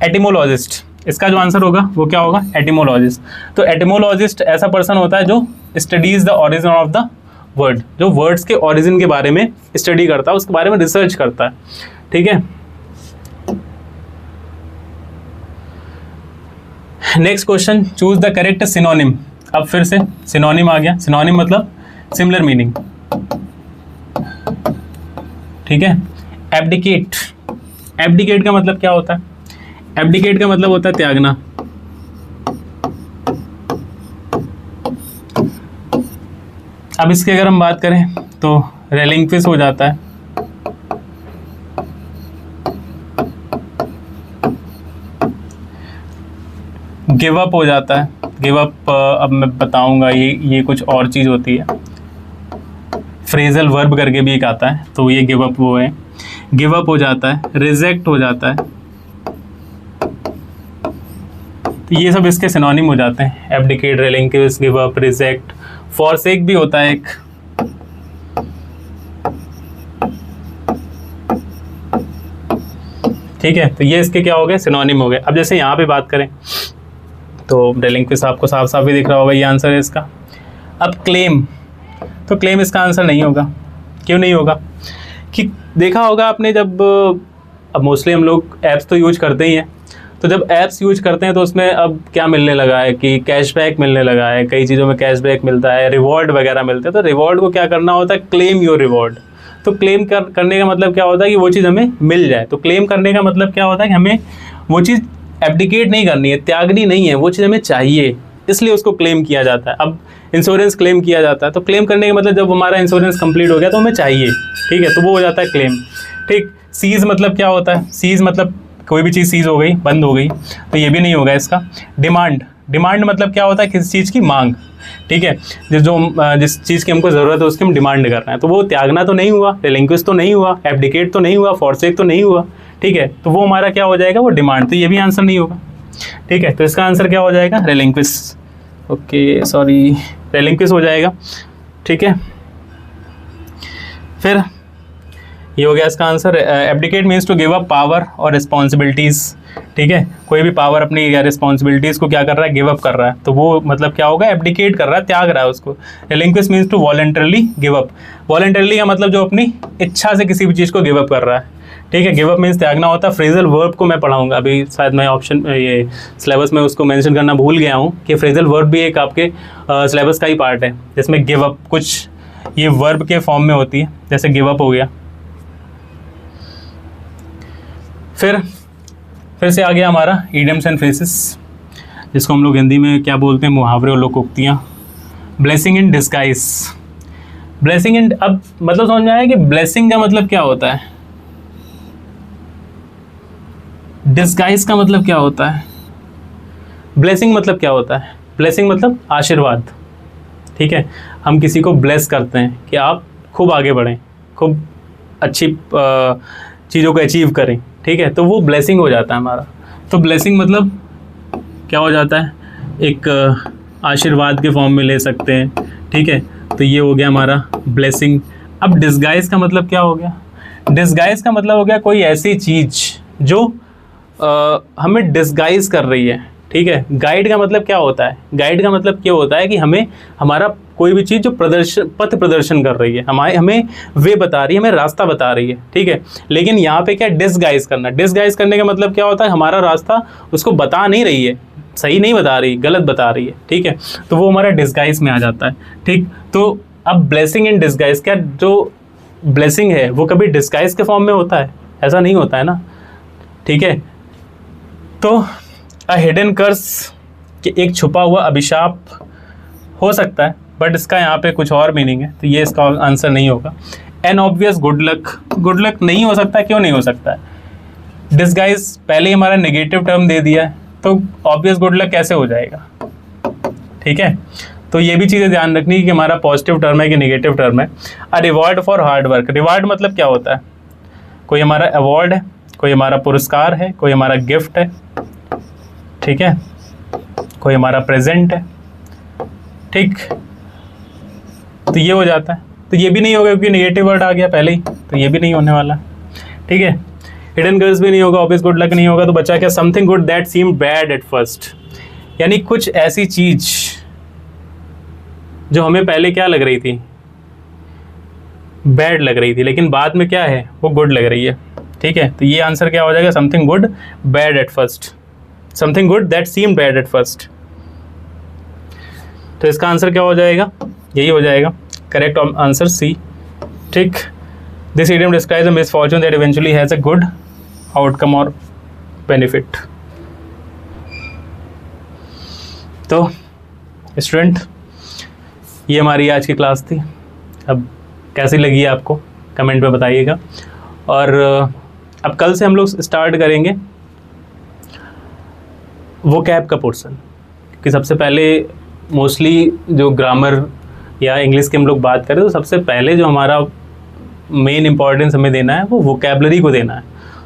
एटिमोलॉजिस्ट, इसका जो आंसर होगा वो क्या होगा, एटिमोलॉजिस्ट। तो एटिमोलॉजिस्ट ऐसा पर्सन होता है जो studies the origin of the word, जो वर्ड्स के ओरिजिन के बारे में स्टडी करता है, उसके बारे में रिसर्च करता है, ठीक है। Next question, choose the correct synonym. अब फिर से सिनोनिम आ गया, सिनोनिम मतलब सिमिलर मीनिंग, ठीक है। एब्डिकेट, एब्डिकेट का मतलब क्या होता है, एब्डिकेट का मतलब होता है त्यागना। अब इसकी अगर हम बात करें तो रेलिंक्विश हो जाता है, गिव अप हो जाता है। गिव अप अब मैं बताऊंगा, ये कुछ और चीज़ होती है, फ्रेजल वर्ब करके भी एक आता है, तो ये गिव अप वो है, गिव अप हो जाता है, रिजेक्ट हो जाता है, तो ये सब इसके सिनोनिम हो जाते हैं, abdicate, relinquish, give up, reject. Forsake भी होता है एक, ठीक है, तो ये इसके क्या हो गए, सिनोनिम हो गए। अब जैसे यहाँ पे बात करें तो रेलिंक्विश आपको साफ साफ भी दिख रहा होगा, ये आंसर है इसका। अब क्लेम, तो क्लेम इसका आंसर नहीं होगा। क्यों नहीं होगा, कि देखा होगा आपने जब, अब मोस्टली हम लोग ऐप्स तो यूज करते ही हैं, तो जब ऐप्स यूज करते हैं तो उसमें अब क्या मिलने लगा है कि कैशबैक मिलने लगा है, कई चीज़ों में कैशबैक मिलता है, रिवॉर्ड वगैरह मिलते हैं। तो रिवॉर्ड को क्या करना होता है, क्लेम योर रिवॉर्ड। तो क्लेम करने का मतलब क्या होता है कि वो चीज़ हमें मिल जाए। तो क्लेम करने का मतलब क्या होता है कि हमें वो चीज़ एब्डिकेट नहीं करनी है, त्यागनी नहीं है, वो चीज़ हमें चाहिए, इसलिए उसको क्लेम किया जाता है। अब इंश्योरेंस क्लेम किया जाता है, तो क्लेम करने का मतलब जब हमारा इंश्योरेंस कंप्लीट हो गया तो हमें चाहिए, ठीक है, तो वो हो जाता है क्लेम। ठीक, सीज मतलब क्या होता है? सीज मतलब कोई भी चीज़ सीज हो गई, बंद हो गई, तो ये भी नहीं होगा इसका। डिमांड, डिमांड मतलब क्या होता है? किसी चीज़ की मांग, ठीक है, जिस चीज़ की हमको ज़रूरत है उसकी हम डिमांड कर रहे हैं, तो वो त्यागना तो नहीं हुआ, रिलिंक्विश तो नहीं हुआ, एब्डिकेट तो नहीं हुआ, फॉरसेक तो नहीं हुआ, ठीक है, तो वो हमारा क्या हो जाएगा? वो डिमांड। तो ये भी आंसर नहीं होगा, ठीक है, तो इसका आंसर क्या हो जाएगा? रिलिंक्विश। ओके सॉरी, रिलिंक्विश हो जाएगा, ठीक है। फिर ये हो गया इसका आंसर। Abdicate means to give up power और रिस्पॉन्सिबिलिटीज़, ठीक है, कोई भी पावर अपनी या रिस्पॉन्सिबिलिटीज़ को क्या कर रहा है? गिव अप कर रहा है, तो वो मतलब क्या होगा? एब्डिकेट कर रहा है, त्याग रहा है उसको। Relinquish means to voluntarily give up. Voluntarily का मतलब जो अपनी इच्छा से किसी भी चीज़ को गिव अप कर रहा है, ठीक है। गिव अप मीन्स त्यागना होता है। फ्रेजल वर्ब को मैं पढ़ाऊंगा अभी, शायद मैं ऑप्शन ये सिलेबस में उसको मेंशन करना भूल गया हूँ कि फ्रेजल वर्ब भी एक आपके सिलेबस का ही पार्ट है, जिसमें गिव अप कुछ ये वर्ब के फॉर्म में होती है, जैसे गिव अप हो गया। फिर से आ गया हमारा ईडियम्स एंड फ्रेजेस, जिसको हम लोग हिंदी में क्या बोलते हैं? मुहावरे और लोकोक्तियाँ। Blessing in disguise. Blessing in, अब मतलब समझ में आया कि ब्लेसिंग का मतलब क्या होता है, डिस्गाइज का मतलब क्या होता है, ब्लेसिंग मतलब क्या होता है? ब्लेसिंग मतलब आशीर्वाद, ठीक है। हम किसी को ब्लेस करते हैं कि आप खूब आगे बढ़ें, खूब अच्छी चीज़ों को अचीव करें, ठीक है, तो वो ब्लेसिंग हो जाता है हमारा। तो ब्लेसिंग मतलब क्या हो जाता है? एक आशीर्वाद के फॉर्म में ले सकते हैं, ठीक है, तो ये हो गया हमारा ब्लेसिंग। अब डिस्गाइज का मतलब क्या हो गया? डिस्गाइज का मतलब हो गया कोई ऐसी चीज़ जो हमें डिस्गाइज कर रही है, ठीक है। गाइड का मतलब क्या होता है? गाइड का मतलब क्या होता है कि हमें हमारा कोई भी चीज़ जो पथ प्रदर्शन कर रही है, हमें वे बता रही है, हमें रास्ता बता रही है, ठीक है। लेकिन यहाँ पे क्या डिसगाइज करना, डिसगाइज करने का मतलब क्या होता है? हमारा रास्ता उसको बता नहीं रही है, सही नहीं बता रही, गलत बता रही है, ठीक है, तो वो हमारा डिसगाइज में आ जाता है, ठीक। तो अब ब्लेसिंग इन डिसगाइज, क्या जो ब्लेसिंग है वो कभी डिसगाइज के फॉर्म में होता है? ऐसा नहीं होता है ना, ठीक है। तो अ हिडन कर्स, कि एक छुपा हुआ अभिशाप हो सकता है, बट इसका यहाँ पे कुछ और मीनिंग है, तो ये इसका आंसर नहीं होगा। N obvious good luck, good luck नहीं हो सकता, क्यों नहीं हो सकता है? डिसगाइज पहले ही हमारा नेगेटिव टर्म दे दिया है, तो ऑब्वियस गुड लक कैसे हो जाएगा, ठीक है। तो ये भी चीज़ें ध्यान रखनी कि हमारा पॉजिटिव टर्म है कि नेगेटिव टर्म है। A reward for hard work, reward मतलब क्या होता है? कोई हमारा अवार्ड है, कोई हमारा पुरस्कार है, कोई हमारा गिफ्ट है, ठीक है, कोई हमारा प्रेजेंट है, ठीक, तो ये हो जाता है। तो ये भी नहीं होगा क्योंकि नेगेटिव वर्ड आ गया पहले ही, तो ये भी नहीं होने वाला, ठीक है। हिडन कर्स भी नहीं होगा, ऑब्वियस गुड लक नहीं होगा, तो बचा क्या? Something good that seem bad at first, यानी कुछ ऐसी चीज जो हमें पहले क्या लग रही थी? बैड लग रही थी, लेकिन बाद में क्या है? वो गुड लग रही है, ठीक है। तो ये आंसर क्या हो जाएगा? Something good bad at first, something good that seem bad at first. तो इसका आंसर क्या हो जाएगा? यही हो जाएगा करेक्ट आंसर सी, ठीक। This idiom describes a misfortune that eventually has a good outcome और बेनिफिट। तो स्टूडेंट, ये हमारी आज की क्लास थी। अब कैसी लगी आपको कमेंट में बताइएगा। और अब कल से हम लोग स्टार्ट करेंगे वोकैब का पोर्शन, क्योंकि सबसे पहले मोस्टली जो ग्रामर या इंग्लिश की हम लोग बात करें तो सबसे पहले जो हमारा मेन इंपॉर्टेंस हमें देना है वो वोकैबलरी को देना है।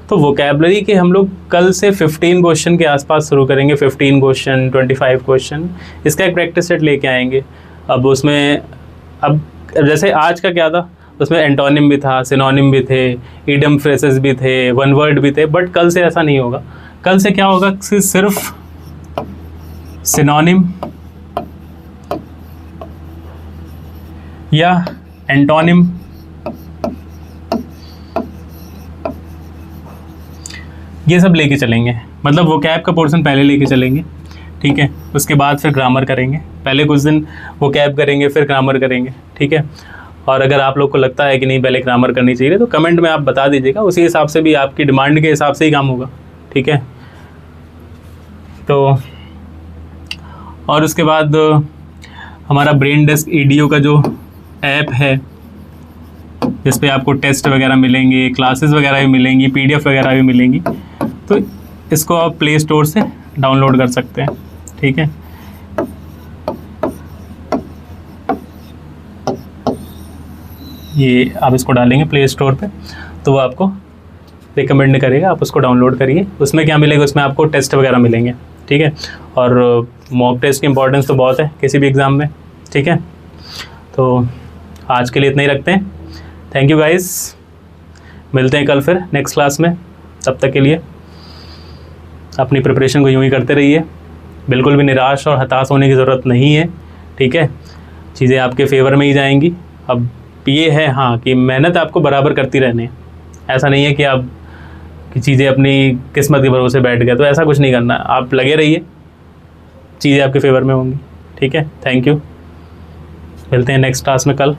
तो वोकैबलरी के हम लोग कल से 15 क्वेश्चन के आसपास शुरू करेंगे, 15 क्वेश्चन, 25 क्वेश्चन, इसका एक प्रैक्टिस सेट लेके आएंगे। अब उसमें अब जैसे आज का क्या था, उसमें एंटोनिम भी था, सिनोनिम भी थे, इडियम फ्रेसेस भी थे, वन वर्ड भी थे, बट कल से ऐसा नहीं होगा। कल से क्या होगा? सिर्फ सिनोनिम या एंटोनिम ये सब लेके चलेंगे, मतलब वोकैब का पोर्शन पहले लेके चलेंगे, ठीक है। उसके बाद फिर ग्रामर करेंगे, पहले कुछ दिन वोकैब करेंगे फिर ग्रामर करेंगे, ठीक है। और अगर आप लोग को लगता है कि नहीं पहले ग्रामर करनी चाहिए तो कमेंट में आप बता दीजिएगा, उसी हिसाब से भी आपकी डिमांड के हिसाब से ही काम होगा, ठीक है। तो और उसके बाद हमारा ब्रेन डेस्क ईडीओ का जो ऐप है जिस पे आपको टेस्ट वगैरह मिलेंगे, क्लासेस वगैरह भी मिलेंगी, पीडीएफ वगैरह भी मिलेंगी, तो इसको आप प्ले स्टोर से डाउनलोड कर सकते हैं, ठीक है। ये आप इसको डालेंगे प्ले स्टोर पे तो वो आपको रिकमेंड करेगा, आप उसको डाउनलोड करिए। उसमें क्या मिलेगा, उसमें आपको टेस्ट वगैरह मिलेंगे, ठीक है। और मॉक टेस्ट की इंपॉर्टेंस तो बहुत है किसी भी एग्ज़ाम में, ठीक है। तो आज के लिए इतना ही रखते हैं। थैंक यू गाइस, मिलते हैं कल फिर नेक्स्ट क्लास में। तब तक के लिए अपनी प्रिपरेशन को यूँ ही करते रहिए, बिल्कुल भी निराश और हताश होने की ज़रूरत नहीं है, ठीक है। चीज़ें आपके फेवर में ही जाएंगी। अब ये है हाँ कि मेहनत आपको बराबर करती रहनी है, ऐसा नहीं है कि आप कि चीज़ें अपनी किस्मत के भरोसे बैठ गए, तो ऐसा कुछ नहीं करना। आप लगे रहिए, चीज़ें आपके फेवर में होंगी, ठीक है। थैंक यू, मिलते हैं नेक्स्ट क्लास में कल।